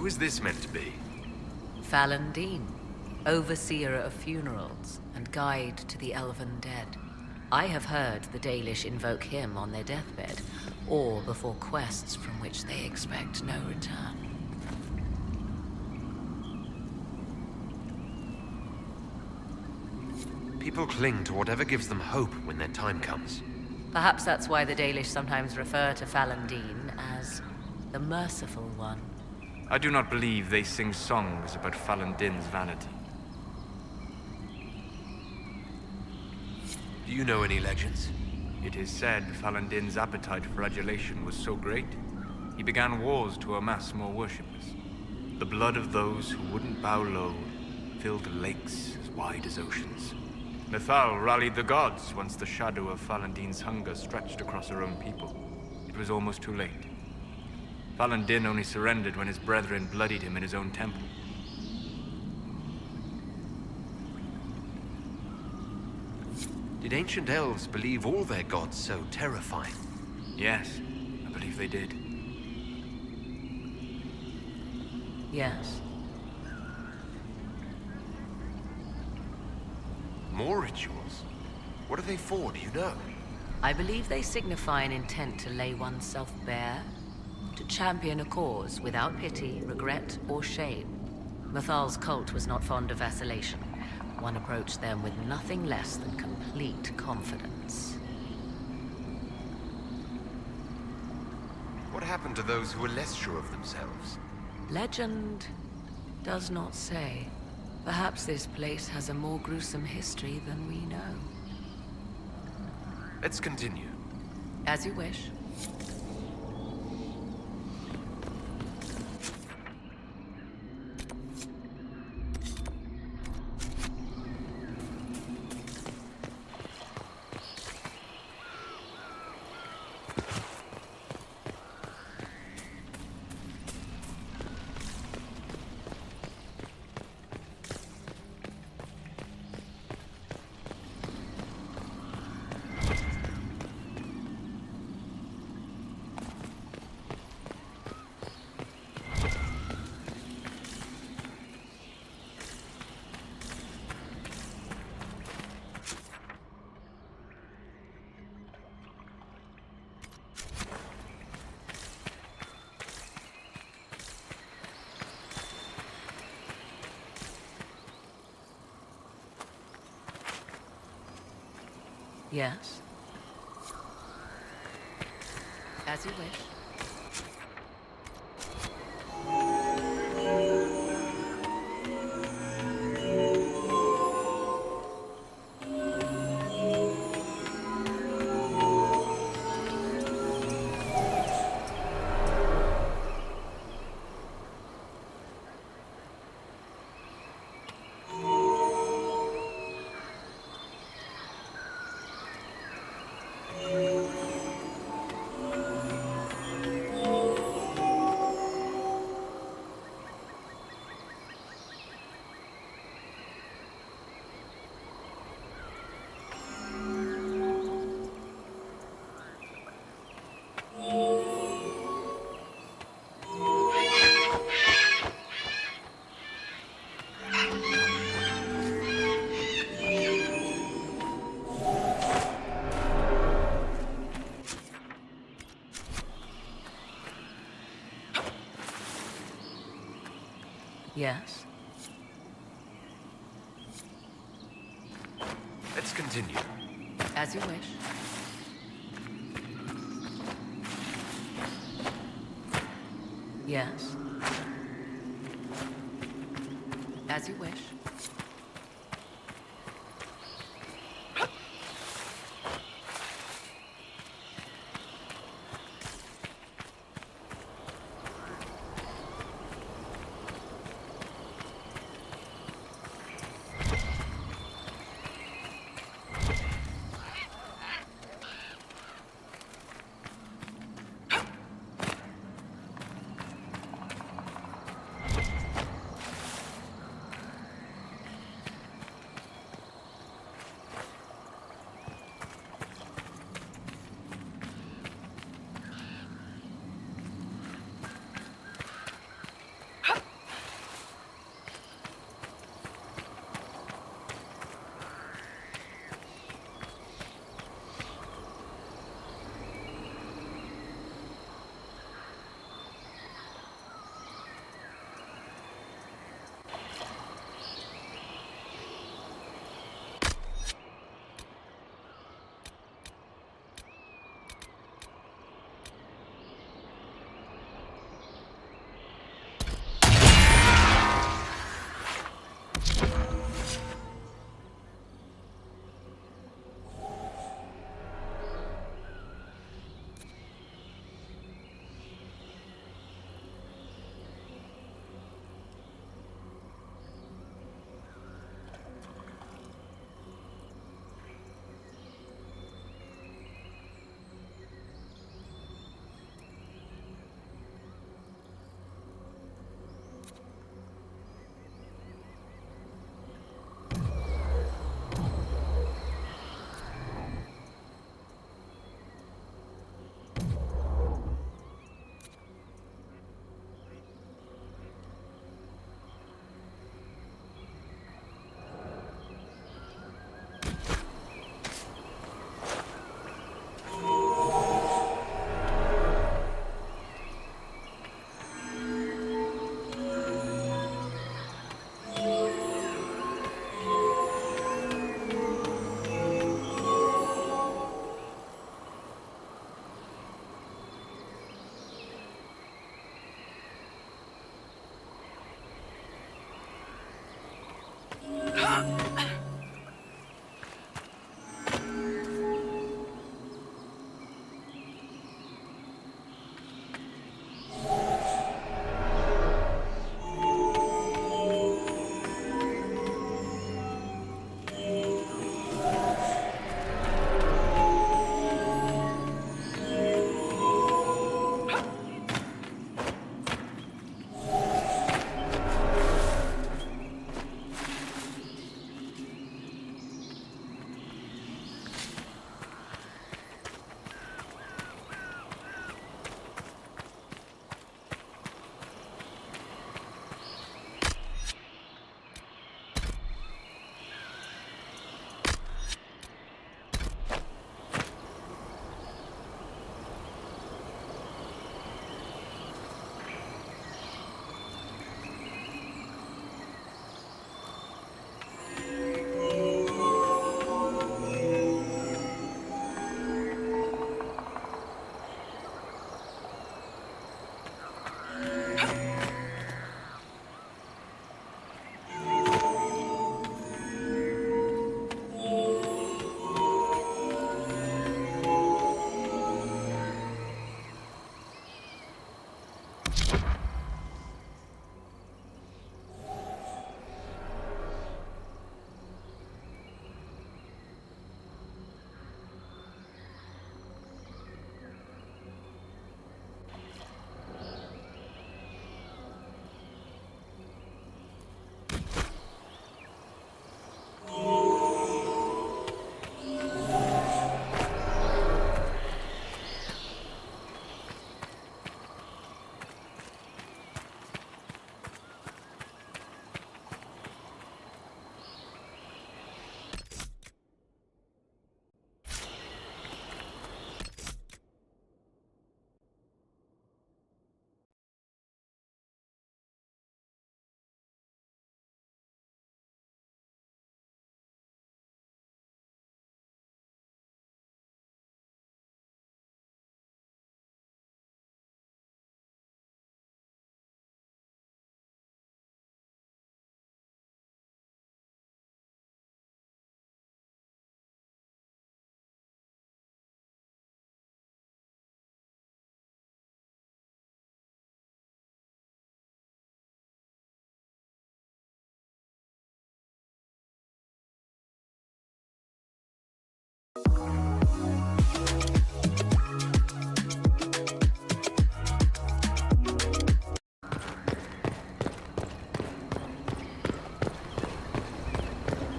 Speaker 2: Who is this meant to be?
Speaker 7: Fallandine, overseer of funerals and guide to the elven dead. I have heard the Dalish invoke him on their deathbed, or before quests from which they expect no return.
Speaker 2: People cling to whatever gives them hope when their time comes.
Speaker 7: Perhaps that's why the Dalish sometimes refer to Fallandine as the Merciful One.
Speaker 12: I do not believe they sing songs about Fallandine's vanity.
Speaker 2: Do you know any legends?
Speaker 12: It is said Fallandine's appetite for adulation was so great, he began wars to amass more worshippers. The blood of those who wouldn't bow low filled lakes as wide as oceans. Mithal rallied the gods once the shadow of Fallandine's hunger stretched across her own people. It was almost too late. Fallandine only surrendered when his brethren bloodied him in his own temple.
Speaker 2: Did ancient elves believe all their gods so terrifying?
Speaker 12: Yes, I believe they did.
Speaker 7: Yes.
Speaker 2: More rituals? What are they for, do you know?
Speaker 7: I believe they signify an intent to lay oneself bare, to champion a cause without pity, regret, or shame. Mithal's cult was not fond of vacillation. One approached them with nothing less than complete confidence.
Speaker 2: What happened to those who were less sure of themselves?
Speaker 7: Legend does not say. Perhaps this place has a more gruesome history than we know.
Speaker 2: Let's continue.
Speaker 7: As you wish. Yes. As you wish. Yes.
Speaker 2: Let's continue.
Speaker 7: As you wish. Yes. As you wish.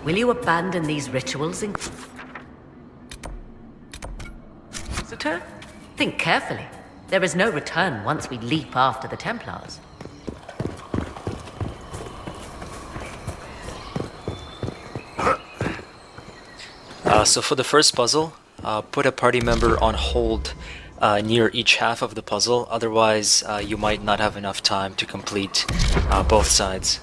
Speaker 7: Will you abandon these rituals, Inquisitor? Think carefully. There is no return once we leap after the Templars.
Speaker 16: So for the first puzzle, put a party member on hold near each half of the puzzle, otherwise you might not have enough time to complete both sides.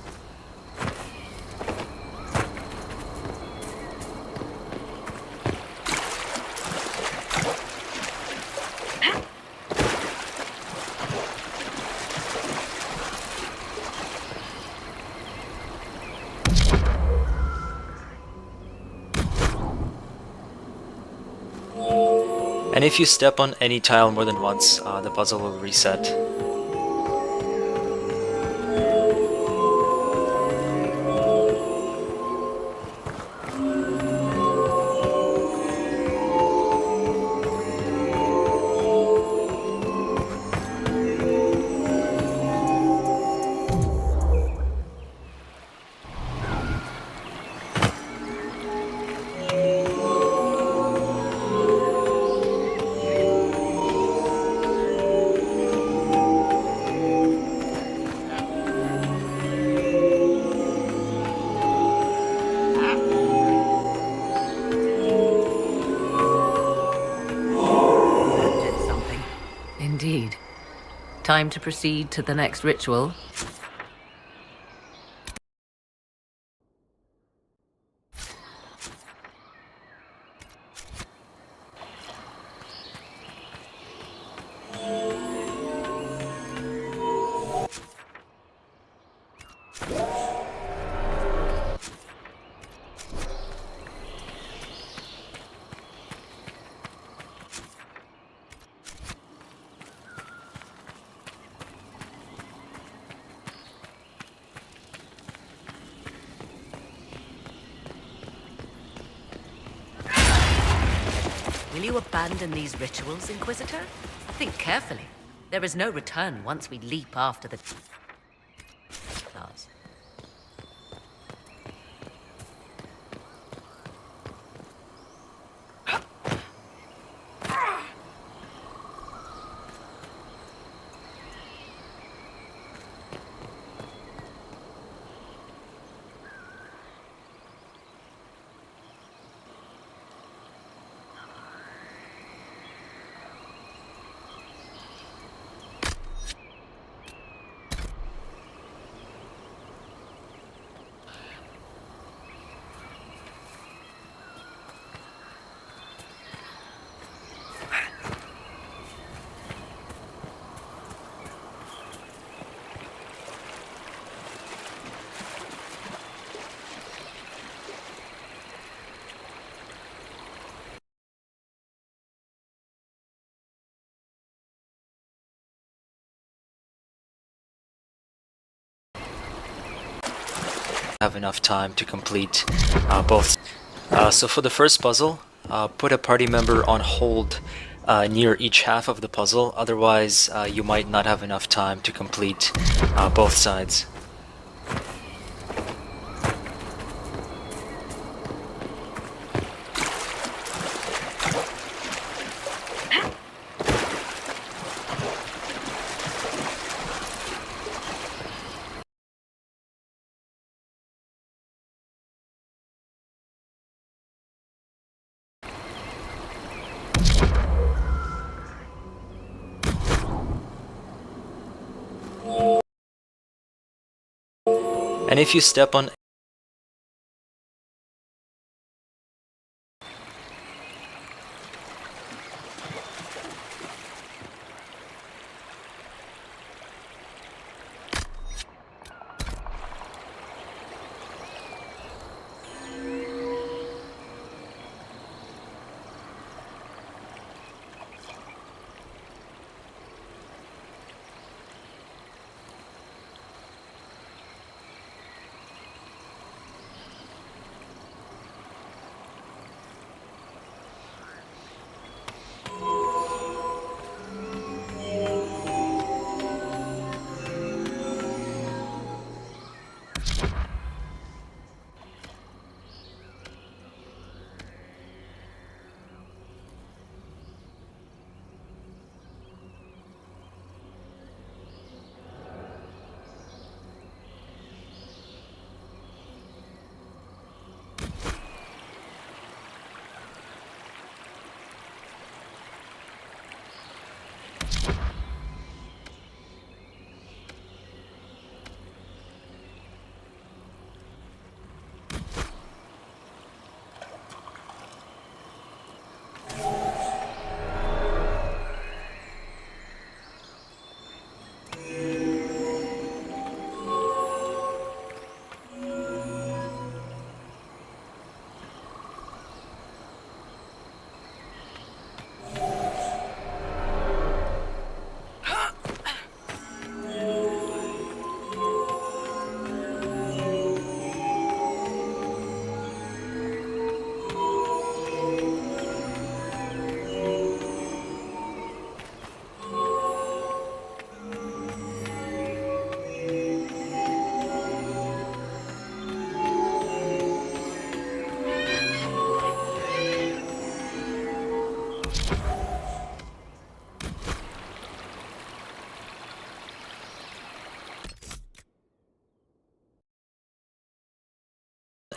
Speaker 16: And if you step on any tile more than once, the puzzle will reset.
Speaker 7: Indeed. Time to proceed to the next ritual. to abandon these rituals, Inquisitor? Think carefully. There is no return once we leap after the stars.
Speaker 16: Have enough time to complete both. So for the first puzzle, put a party member on hold near each half of the puzzle, otherwise you might not have enough time to complete both sides. And if you step on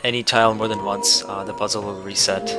Speaker 16: any tile more than once, the puzzle will reset.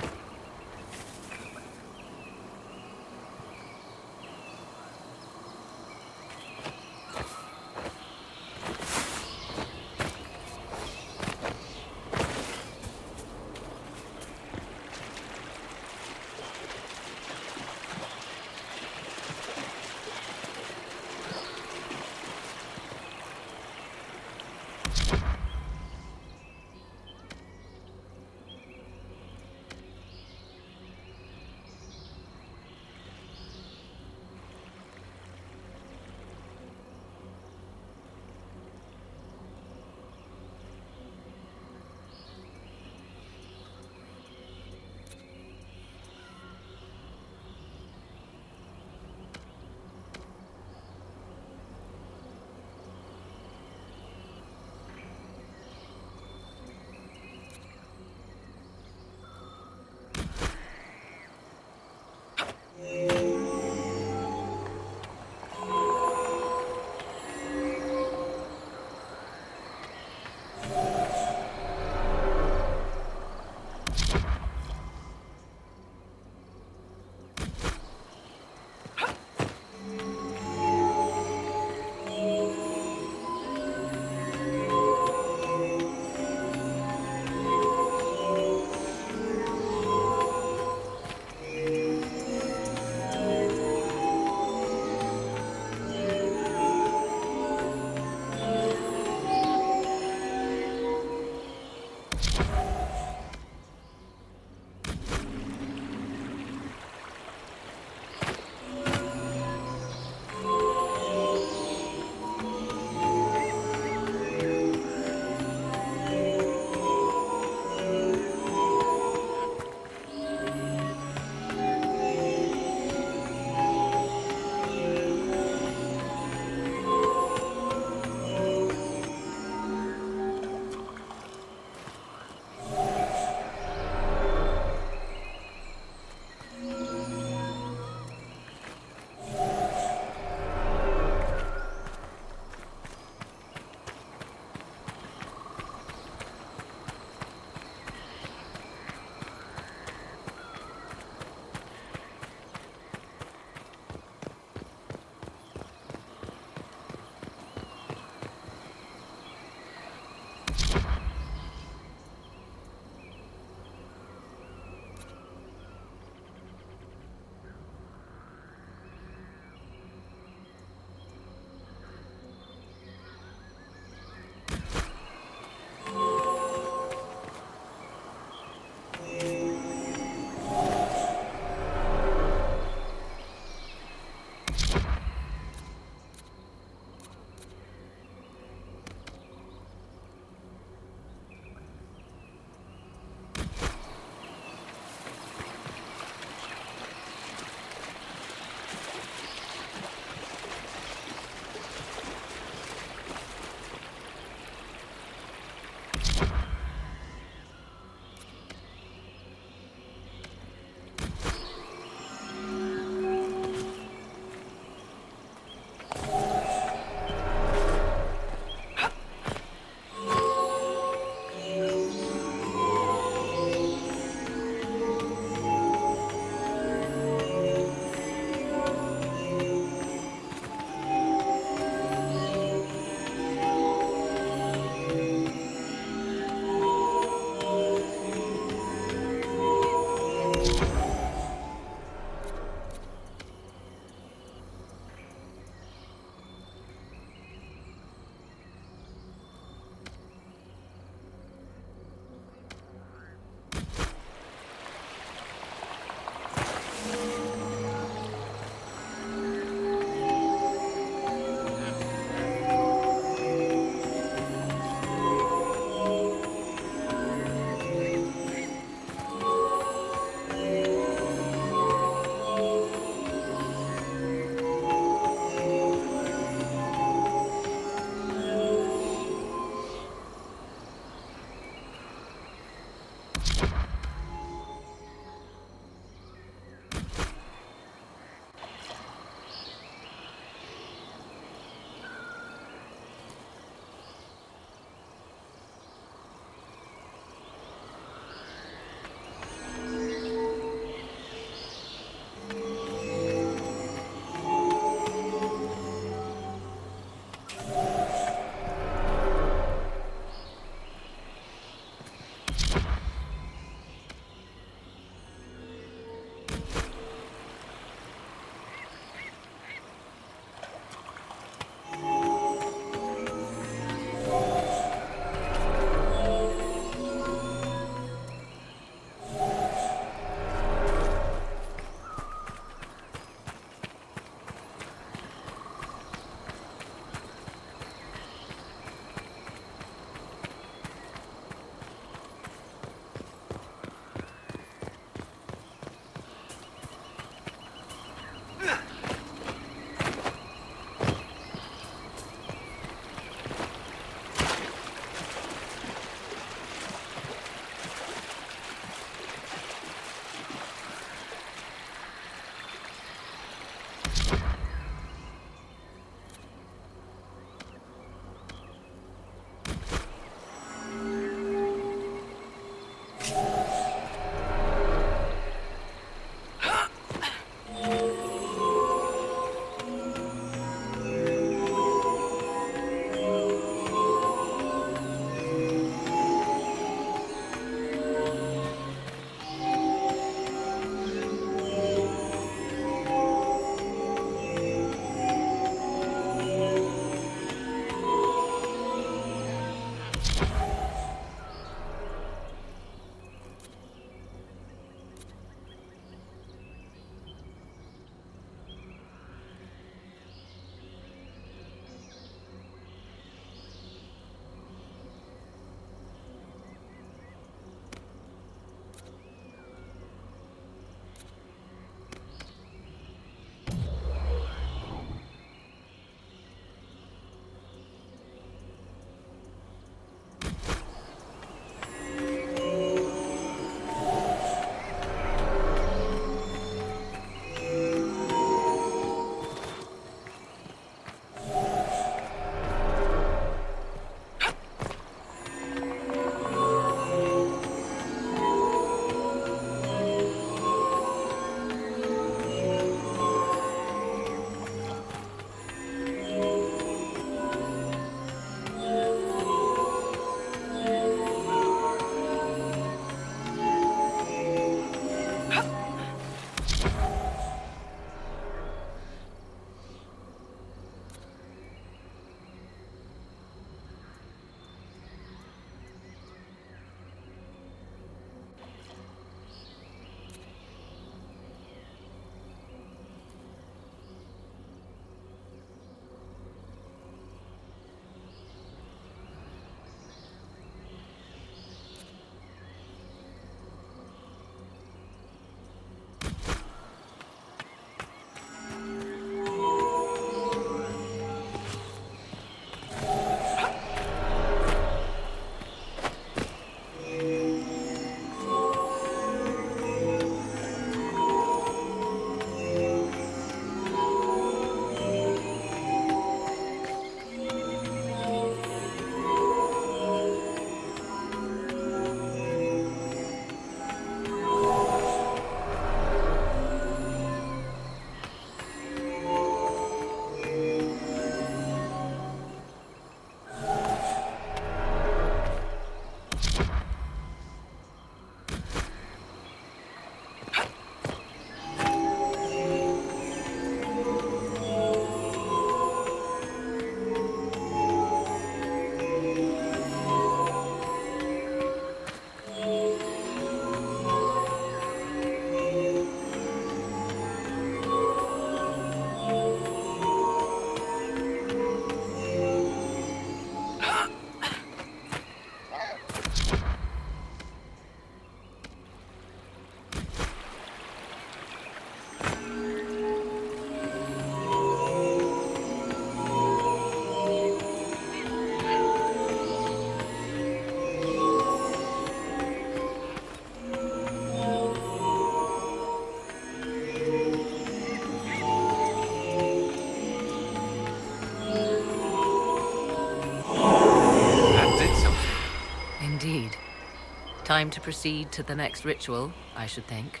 Speaker 7: Time to proceed to the next ritual, I should think.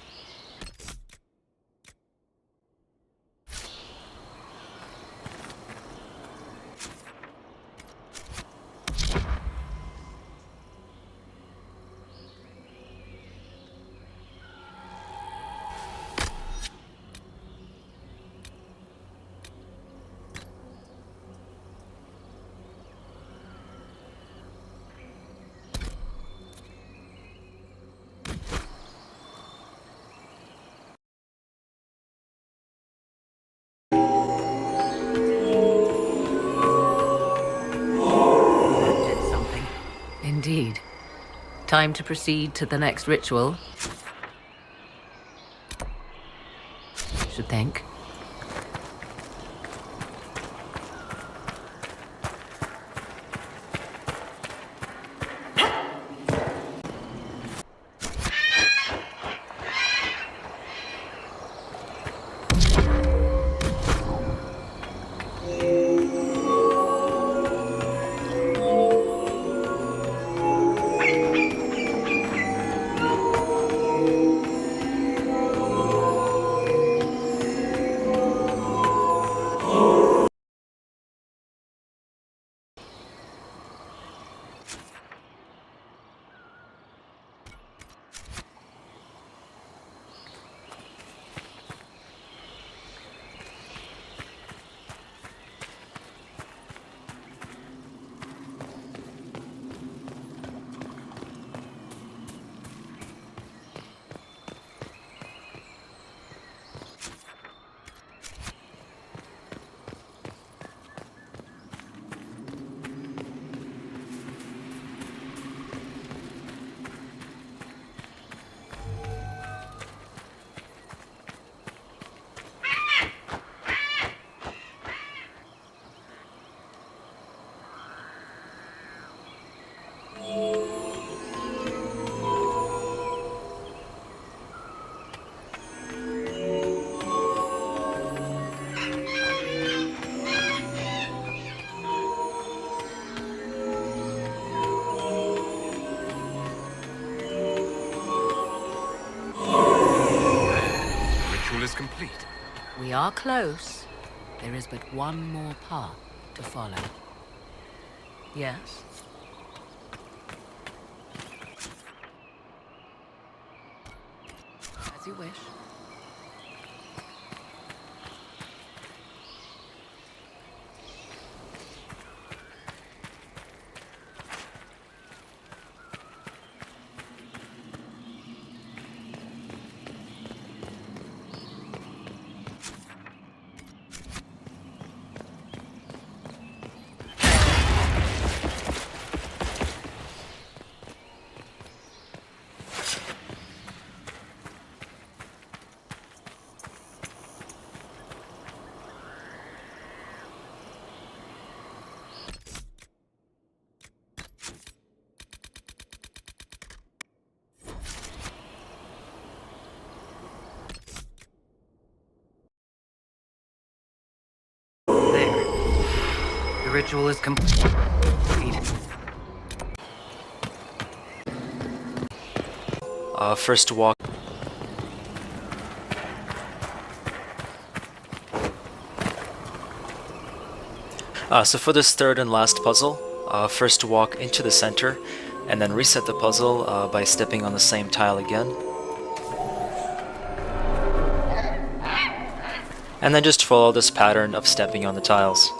Speaker 7: Indeed. Time to proceed to the next ritual. Should think. We are close. There is but one more path to follow. Yes? As you wish.
Speaker 17: There. The ritual is complete.
Speaker 16: First walk. So for this third and last puzzle, first walk into the center, and then reset the puzzle by stepping on the same tile again. And then just follow this pattern of stepping on the tiles.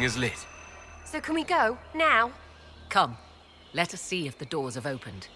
Speaker 2: Everything is lit.
Speaker 13: So can we go? Now?
Speaker 7: Come, let us see if the doors have opened.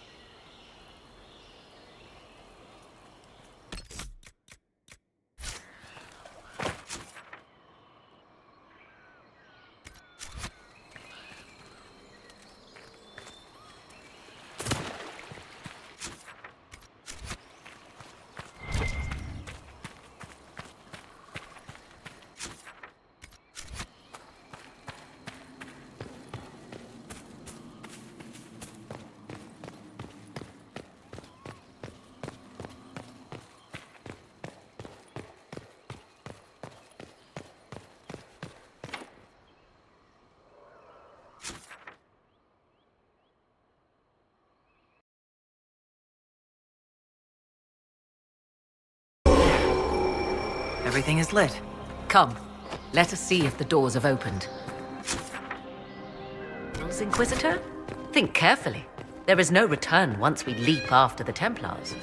Speaker 17: Everything is lit.
Speaker 7: Come, let us see if the doors have opened. Inquisitor? Think carefully. There is no return once we leap after the Templars.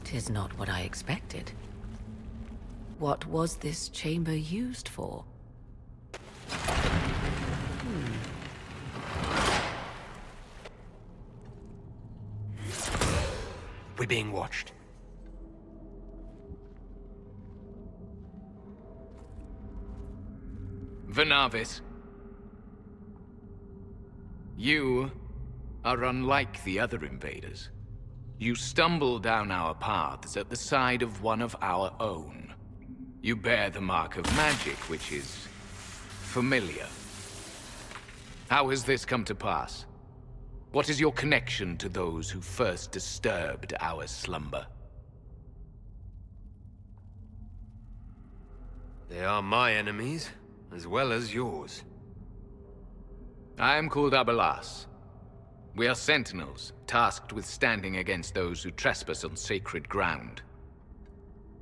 Speaker 7: Tis not what I expected. What was this chamber used for?
Speaker 2: We're being watched.
Speaker 18: Venavis. You are unlike the other invaders. You stumble down our paths at the side of one of our own. You bear the mark of magic, which is familiar. How has this come to pass? What is your connection to those who first disturbed our slumber?
Speaker 2: They are my enemies, as well as yours.
Speaker 18: I am called Abelas. We are sentinels, tasked with standing against those who trespass on sacred ground.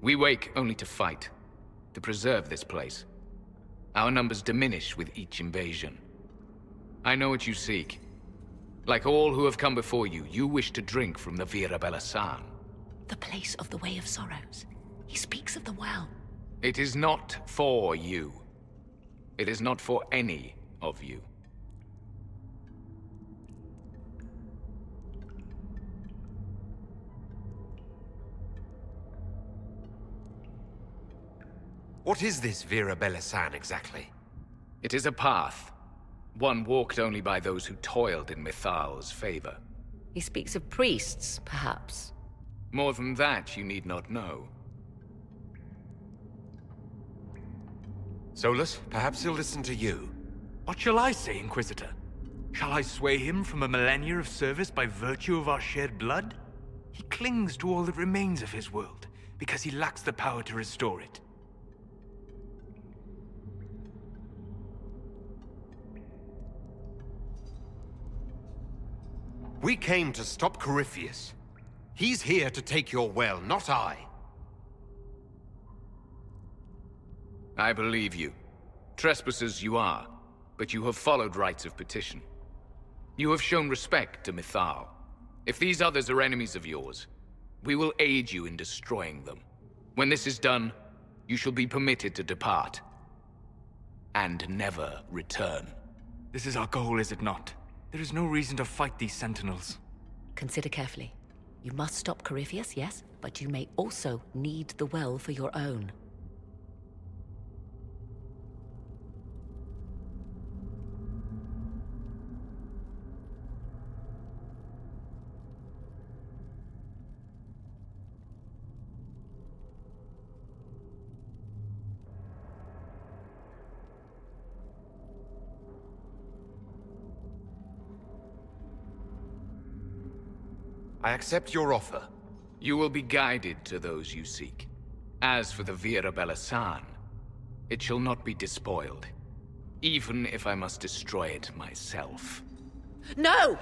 Speaker 18: We wake only to fight, to preserve this place. Our numbers diminish with each invasion. I know what you seek. Like all who have come before you, you wish to drink from the Vira Belasan.
Speaker 7: The place of the Way of Sorrows. He speaks of the well.
Speaker 18: It is not for you. It is not for any of you.
Speaker 2: What is this Vira Belasan exactly?
Speaker 18: It is a path. One walked only by those who toiled in Mithal's favor.
Speaker 7: He speaks of priests, perhaps.
Speaker 18: More than that, you need not know.
Speaker 2: Solus, perhaps he'll listen to you.
Speaker 12: What shall I say, Inquisitor? Shall I sway him from a millennia of service by virtue of our shared blood? He clings to all that remains of his world, because he lacks the power to restore it.
Speaker 2: We came to stop Corypheus. He's here to take your well, not I.
Speaker 18: I believe you. Trespassers you are, but you have followed rites of petition. You have shown respect to Mithal. If these others are enemies of yours, we will aid you in destroying them. When this is done, you shall be permitted to depart. And never return.
Speaker 12: This is our goal, is it not? There is no reason to fight these sentinels.
Speaker 7: Consider carefully. You must stop Corypheus, yes, but you may also need the well for your own.
Speaker 2: I accept your offer.
Speaker 18: You will be guided to those you seek. As for the Vera Bellasan, it shall not be despoiled, even if I must destroy it myself.
Speaker 7: No!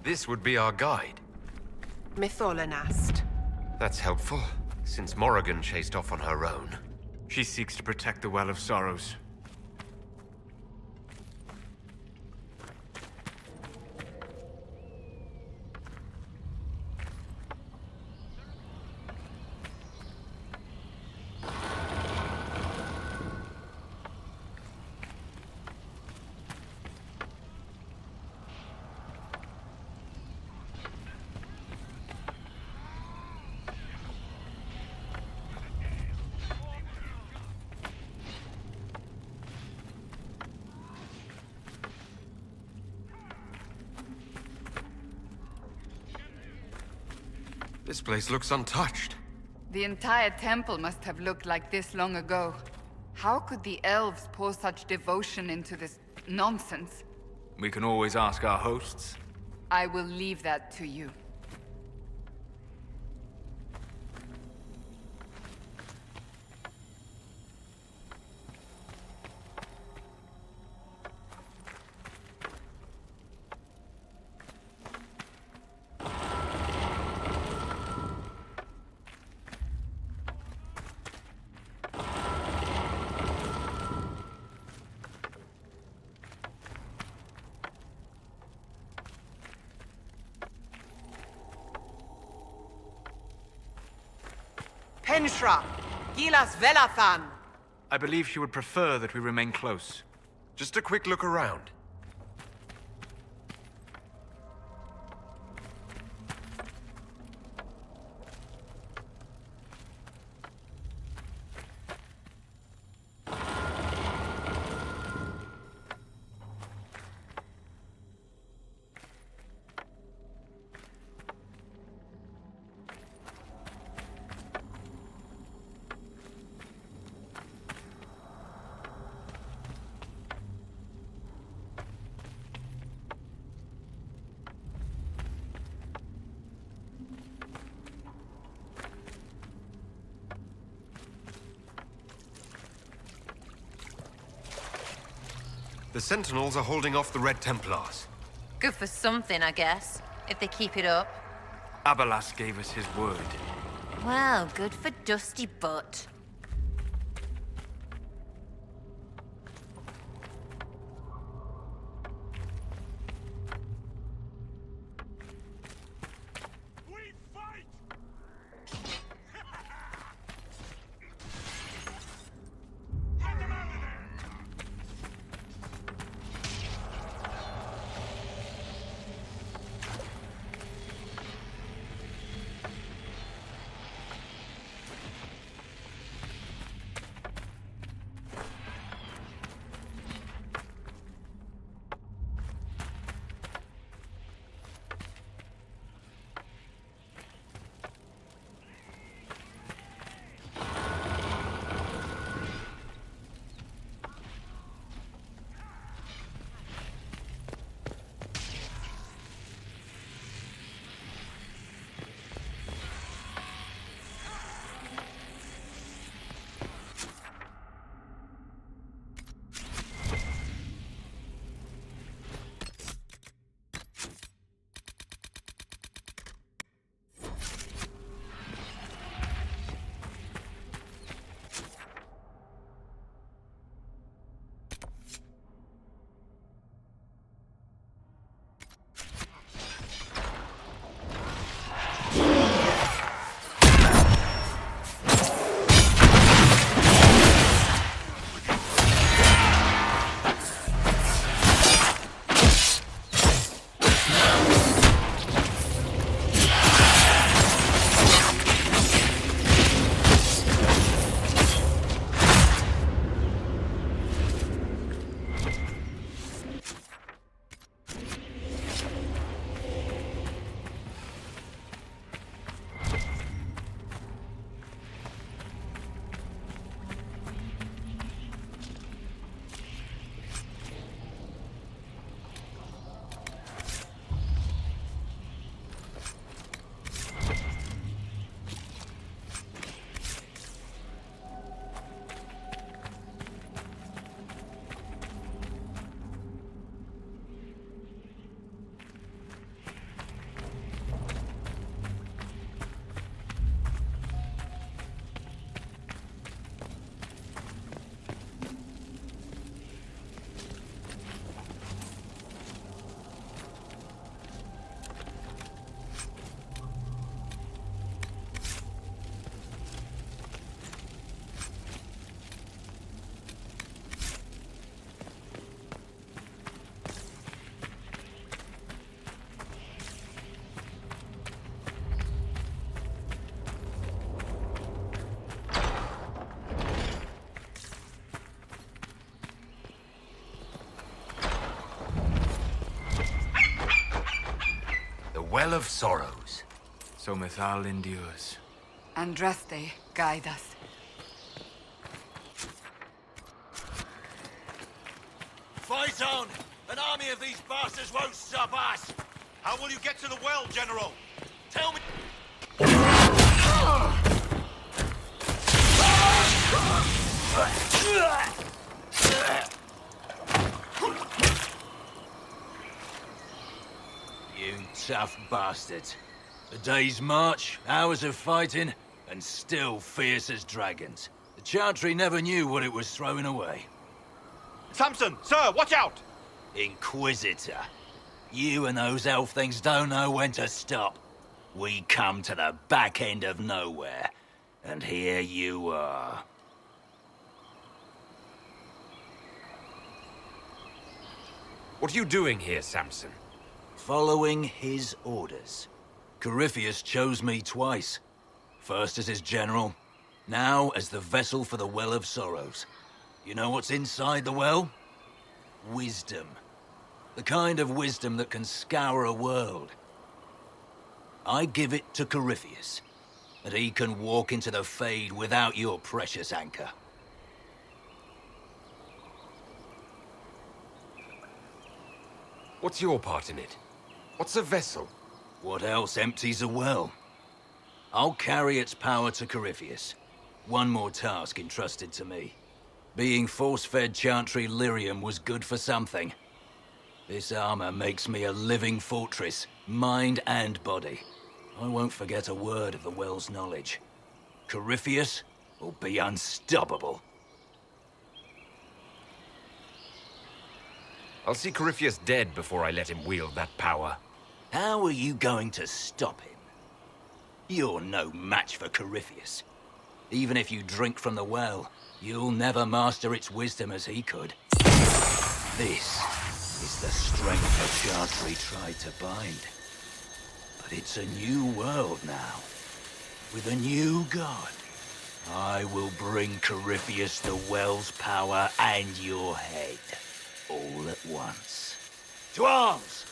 Speaker 2: This would be our guide.
Speaker 19: Mytholanast.
Speaker 2: That's helpful, since Morrigan chased off on her own.
Speaker 12: She seeks to protect the Well of Sorrows.
Speaker 2: This place looks untouched.
Speaker 11: The entire temple must have looked like this long ago. How could the elves pour such devotion into this nonsense?
Speaker 12: We can always ask our hosts.
Speaker 11: I will leave that to you.
Speaker 19: Penshra! Gilas Velathan!
Speaker 12: I believe she would prefer that we remain close.
Speaker 2: Just a quick look around. The Sentinels are holding off the Red Templars.
Speaker 13: Good for something, I guess, if they keep it up.
Speaker 12: Abalas gave us his word.
Speaker 13: Well, good for Dusty Butt.
Speaker 14: Well of Sorrows.
Speaker 12: So Mithal endures.
Speaker 11: Andraste, guide us.
Speaker 14: Fight on! An army of these bastards won't stop us! How will you get to the well, General? Tell me...
Speaker 20: You tough bastards. A day's march, hours of fighting, and still fierce as dragons. The Chantry never knew what it was throwing away.
Speaker 14: Samson! Sir, watch out!
Speaker 20: Inquisitor. You and those elf things don't know when to stop. We come to the back end of nowhere, and here you are.
Speaker 2: What are you doing here, Samson?
Speaker 20: Following his orders. Corypheus chose me twice. First as his general, now as the vessel for the Well of Sorrows. You know what's inside the well? Wisdom. The kind of wisdom that can scour a world. I give it to Corypheus, and he can walk into the Fade without your precious anchor.
Speaker 2: What's your part in it? What's a vessel?
Speaker 20: What else empties a well? I'll carry its power to Corypheus. One more task entrusted to me. Being force-fed Chantry lyrium was good for something. This armor makes me a living fortress, mind and body. I won't forget a word of the well's knowledge. Corypheus will be unstoppable.
Speaker 2: I'll see Corypheus dead before I let him wield that power.
Speaker 20: How are you going to stop him? You're no match for Corypheus. Even if you drink from the well, you'll never master its wisdom as he could. This is the strength the Chantry tried to bind. But it's a new world now, with a new god. I will bring Corypheus the well's power and your head, all at once.
Speaker 14: To arms!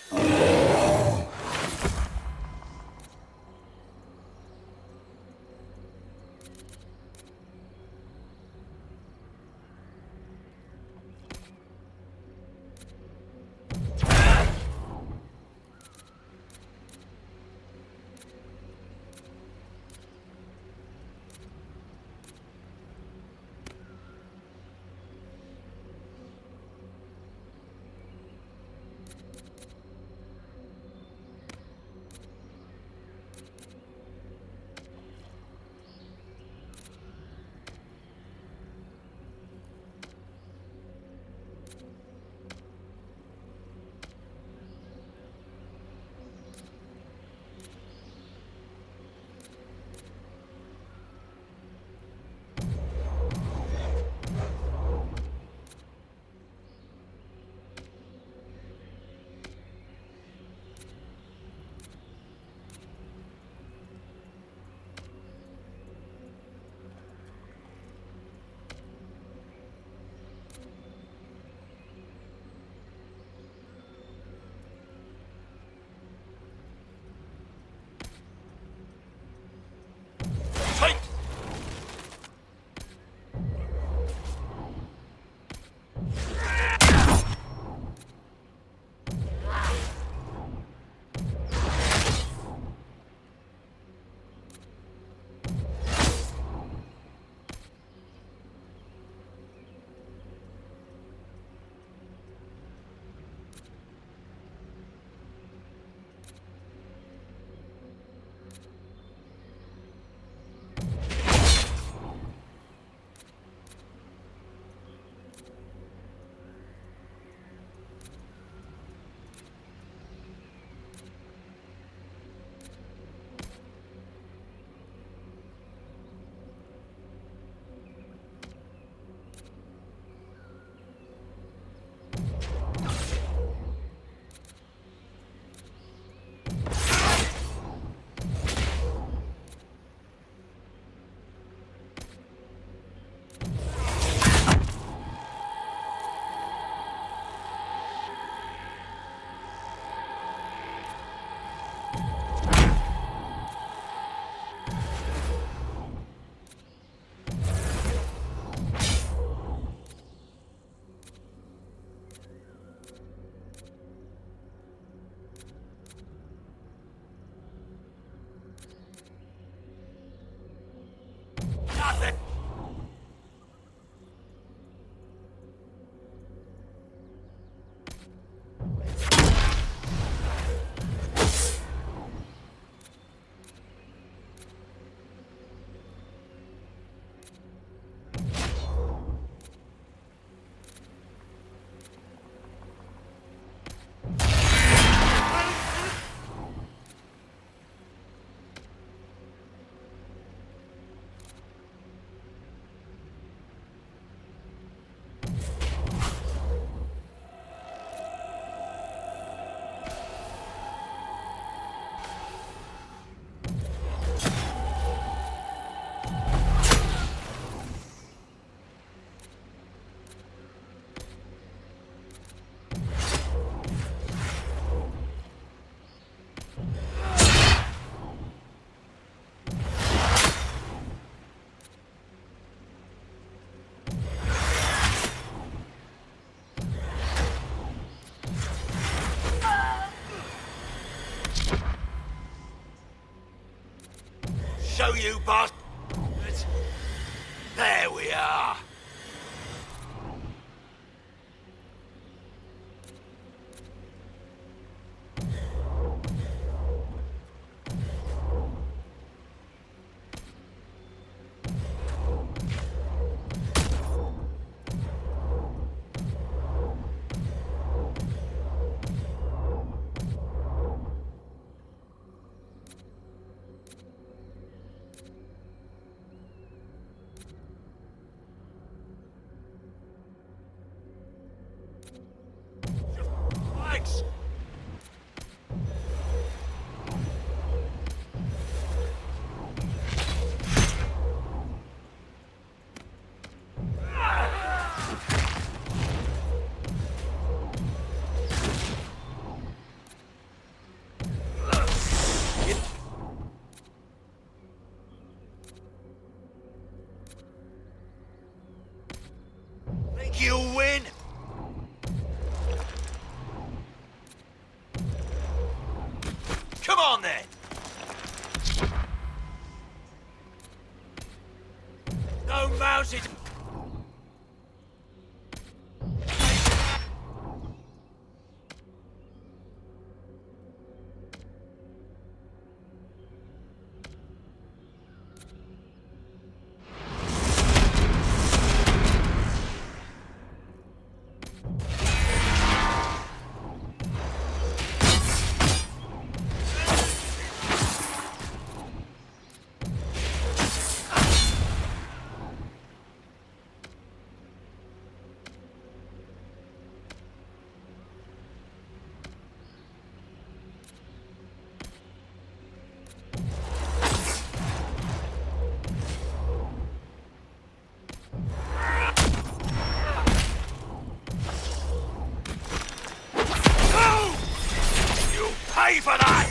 Speaker 14: go, you bastards! There we are! Thanks! Think you'll win? Come on then! No mounted. Pay for that!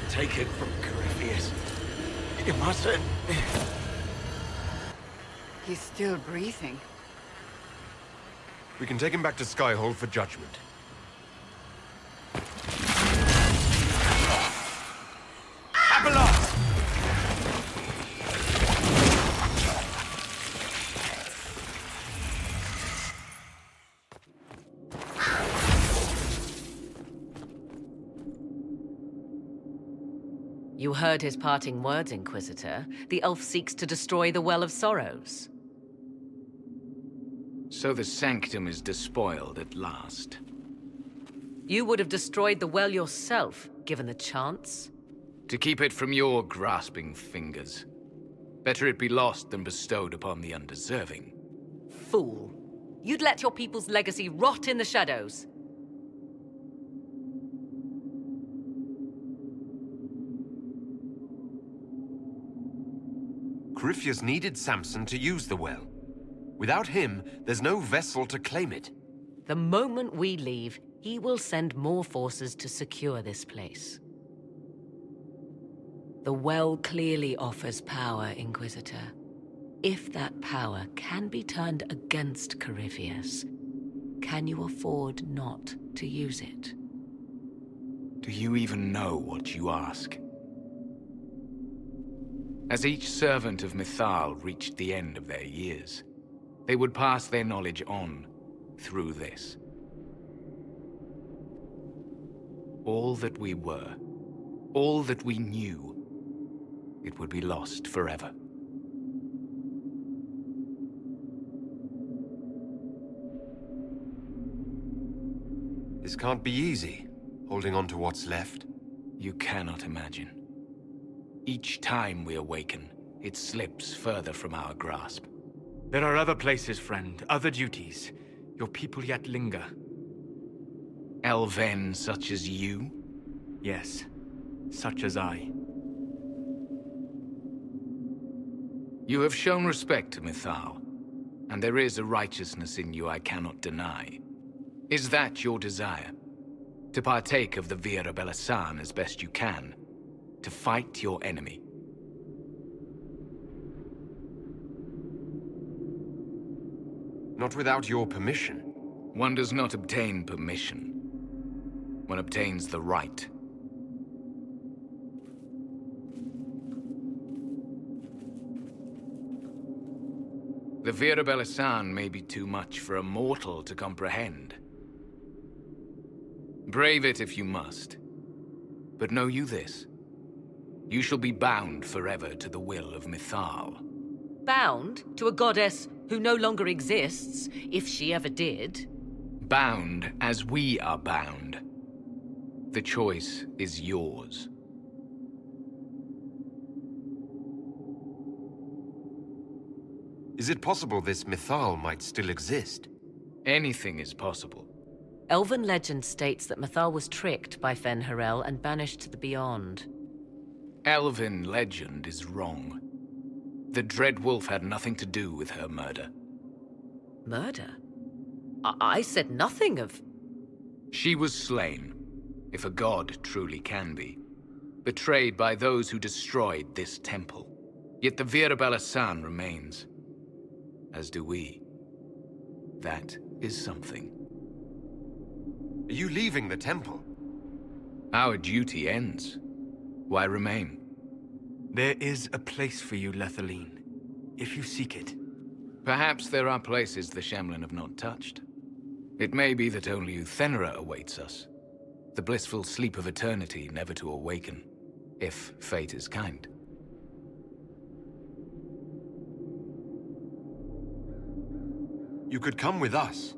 Speaker 14: Take it from Corypheus. You mustn't.
Speaker 11: He's still breathing.
Speaker 2: We can take him back to Skyhold for judgment.
Speaker 7: You heard his parting words, Inquisitor. The elf seeks to destroy the Well of Sorrows.
Speaker 18: So the sanctum is despoiled at last.
Speaker 7: You would have destroyed the well yourself, given the chance.
Speaker 18: To keep it from your grasping fingers. Better it be lost than bestowed upon the undeserving.
Speaker 7: Fool. You'd let your people's legacy rot in the shadows.
Speaker 2: Corypheus needed Samson to use the well. Without him, there's no vessel to claim it.
Speaker 7: The moment we leave, he will send more forces to secure this place. The well clearly offers power, Inquisitor. If that power can be turned against Corypheus, can you afford not to use it?
Speaker 18: Do you even know what you ask? As each servant of Mythal reached the end of their years, they would pass their knowledge on through this. All that we were, all that we knew, it would be lost forever.
Speaker 2: This can't be easy, holding on to what's left.
Speaker 18: You cannot imagine. Each time we awaken, it slips further from our grasp.
Speaker 12: There are other places, friend, other duties. Your people yet linger.
Speaker 18: Elven such as you?
Speaker 12: Yes, such as I.
Speaker 18: You have shown respect to Mythal, and there is a righteousness in you I cannot deny. Is that your desire? To partake of the Vira Belasan as best you can? To fight your enemy?
Speaker 2: Not without your permission.
Speaker 18: One does not obtain permission. One obtains the right. The Vira Belasan may be too much for a mortal to comprehend. Brave it if you must. But know you this. You shall be bound forever to the will of Mythal.
Speaker 7: Bound to a goddess who no longer exists, if she ever did?
Speaker 18: Bound as we are bound. The choice is yours.
Speaker 2: Is it possible this Mythal might still exist?
Speaker 18: Anything is possible.
Speaker 7: Elven legend states that Mythal was tricked by Fen-Harel and banished to the Beyond.
Speaker 18: Elven legend is wrong. The Dread Wolf had nothing to do with her murder.
Speaker 7: Murder? I said nothing of...
Speaker 18: She was slain, if a god truly can be. Betrayed by those who destroyed this temple. Yet the Vira Belasan remains. As do we. That is something.
Speaker 2: Are you leaving the temple?
Speaker 18: Our duty ends. Why remain?
Speaker 12: There is a place for you, Lethaline, if you seek it.
Speaker 18: Perhaps there are places the Shemlin have not touched. It may be that only Uthenera awaits us. The blissful sleep of eternity never to awaken, if fate is kind.
Speaker 2: You could come with us.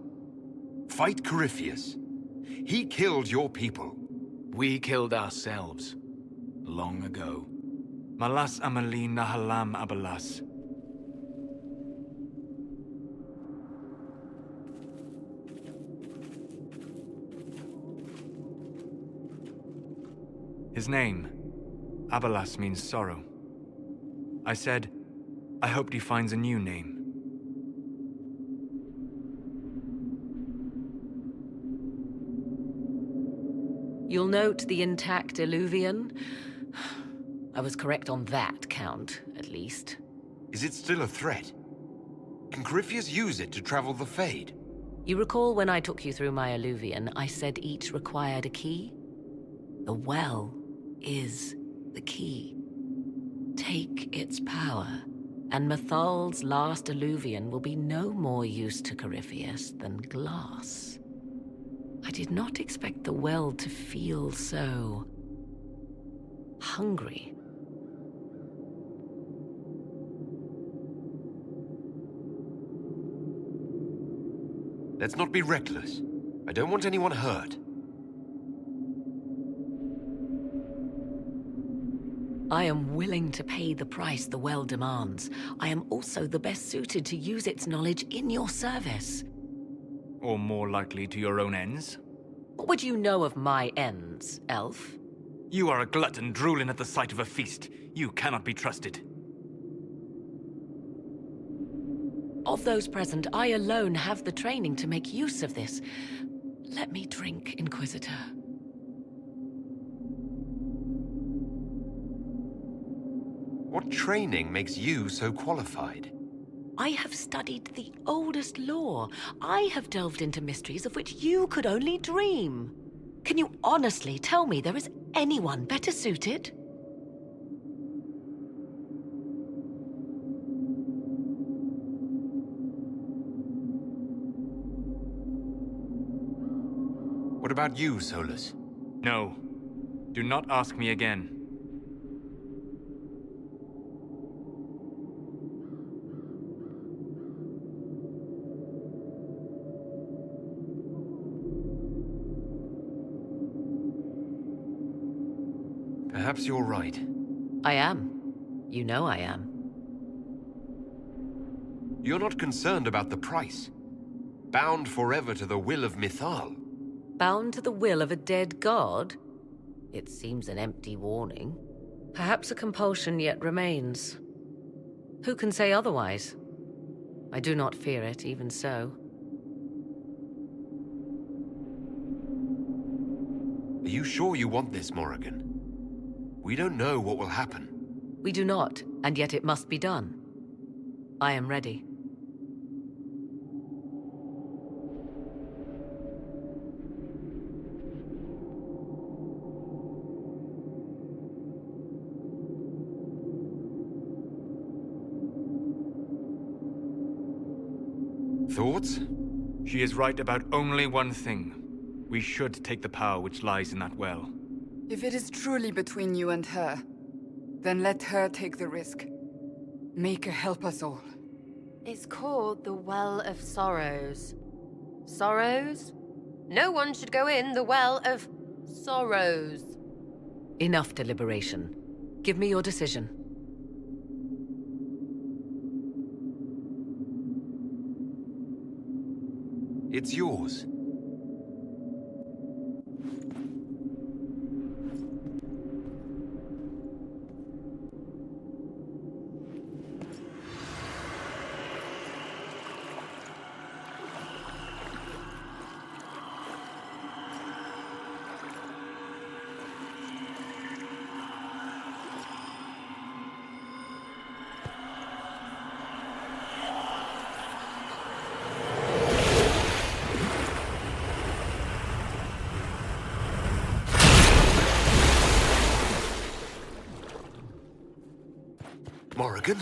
Speaker 2: Fight Corypheus. He killed your people.
Speaker 18: We killed ourselves. Long ago.
Speaker 12: Malas Amalin Nahalam Abalas. His name, Abalas, means sorrow. I said, I hoped he finds a new name.
Speaker 7: You'll note the intact Illuvian. I was correct on that count, at least.
Speaker 2: Is it still a threat? Can Corypheus use it to travel the Fade?
Speaker 7: You recall when I took you through my Illuvian, I said each required a key? The well is the key. Take its power, and Mythal's last Illuvian will be no more use to Corypheus than glass. I did not expect the well to feel so... hungry.
Speaker 2: Let's not be reckless. I don't want anyone hurt.
Speaker 7: I am willing to pay the price the well demands. I am also the best suited to use its knowledge in your service.
Speaker 12: Or more likely to your own ends?
Speaker 7: What would you know of my ends, elf?
Speaker 12: You are a glutton drooling at the sight of a feast. You cannot be trusted.
Speaker 7: Of those present, I alone have the training to make use of this. Let me drink, Inquisitor.
Speaker 2: What training makes you so qualified?
Speaker 7: I have studied the oldest lore. I have delved into mysteries of which you could only dream. Can you honestly tell me there is anyone better suited?
Speaker 5: What about you, Solus?
Speaker 12: No. Do not ask me again.
Speaker 5: Perhaps you're right.
Speaker 7: I am. You know I am.
Speaker 5: You're not concerned about the price. Bound forever to the will of Mithal.
Speaker 7: Bound to the will of a dead god? It seems an empty warning. Perhaps a compulsion yet remains. Who can say otherwise? I do not fear it, even so.
Speaker 5: Are you sure you want this, Morrigan? We don't know what will happen.
Speaker 7: We do not, and yet it must be done. I am ready.
Speaker 5: Thoughts?
Speaker 12: She is right about only one thing. We should take the power which lies in that well.
Speaker 11: If it is truly between you and her, then let her take the risk. Make her help us all.
Speaker 13: It's called the Well of Sorrows. Sorrows? No one should go in the Well of Sorrows.
Speaker 7: Enough deliberation. Give me your decision.
Speaker 5: It's yours. Morrigan?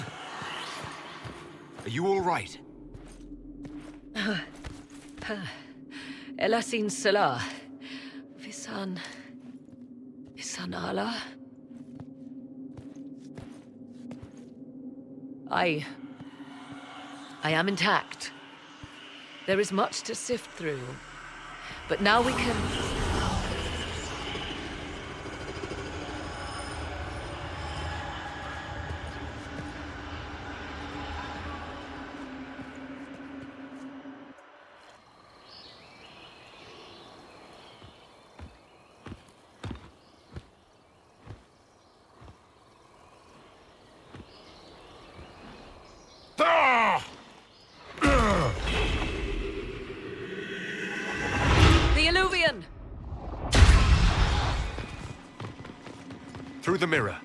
Speaker 5: Are you all right?
Speaker 7: Elasin Salah. Visan Allah. I am intact. There is much to sift through. But now we can...
Speaker 5: Through the mirror.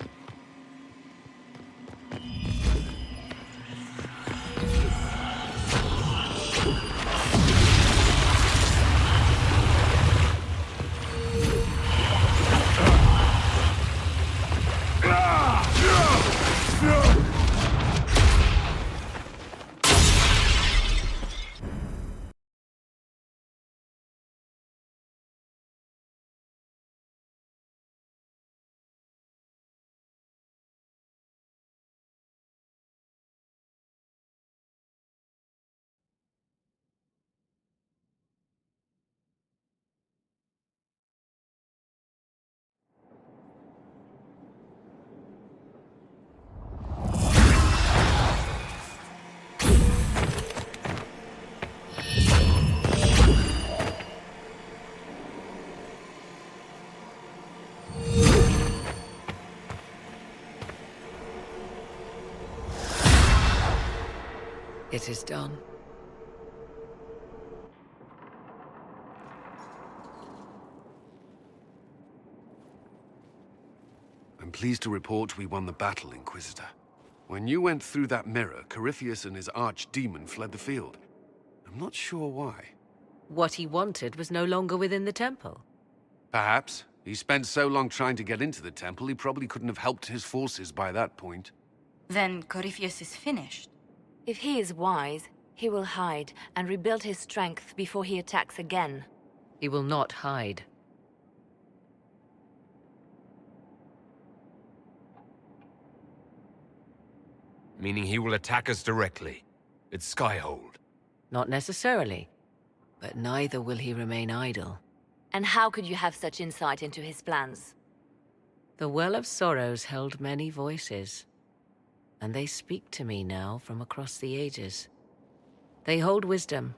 Speaker 7: It is done.
Speaker 8: I'm pleased to report we won the battle, Inquisitor. When you went through that mirror, Corypheus and his archdemon fled the field. I'm not sure why.
Speaker 7: What he wanted was no longer within the temple.
Speaker 8: Perhaps. He spent so long trying to get into the temple, he probably couldn't have helped his forces by that point.
Speaker 1: Then Corypheus is finished.
Speaker 9: If he is wise, he will hide and rebuild his strength before he attacks again.
Speaker 7: He will not hide.
Speaker 2: Meaning he will attack us directly. At Skyhold.
Speaker 7: Not necessarily. But neither will he remain idle.
Speaker 9: And how could you have such insight into his plans?
Speaker 7: The Well of Sorrows held many voices, and they speak to me now from across the ages. They hold wisdom,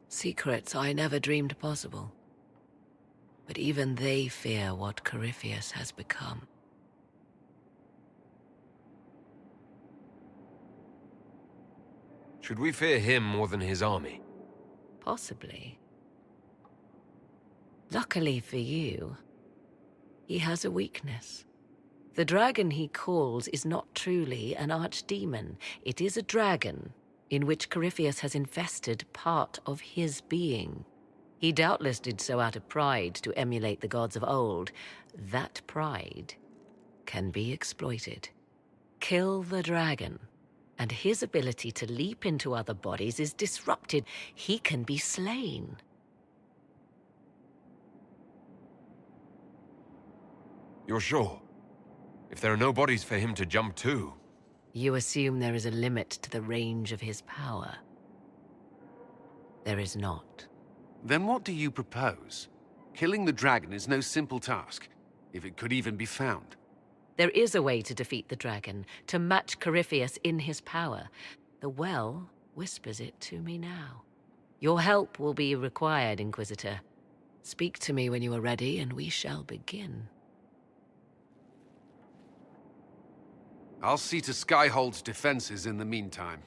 Speaker 7: secrets I never dreamed possible. But even they fear what Corypheus has become.
Speaker 2: Should we fear him more than his army?
Speaker 7: Possibly. Luckily for you, he has a weakness. The dragon he calls is not truly an archdemon. It is a dragon in which Corypheus has invested part of his being. He doubtless did so out of pride to emulate the gods of old. That pride can be exploited. Kill the dragon, and his ability to leap into other bodies is disrupted. He can be slain.
Speaker 2: You're sure? If there are no bodies for him to jump to...
Speaker 7: You assume there is a limit to the range of his power. There is not.
Speaker 8: Then what do you propose? Killing the dragon is no simple task, if it could even be found.
Speaker 7: There is a way to defeat the dragon, to match Corypheus in his power. The well whispers it to me now. Your help will be required, Inquisitor. Speak to me when you are ready, and we shall begin.
Speaker 8: I'll see to Skyhold's defenses in the meantime.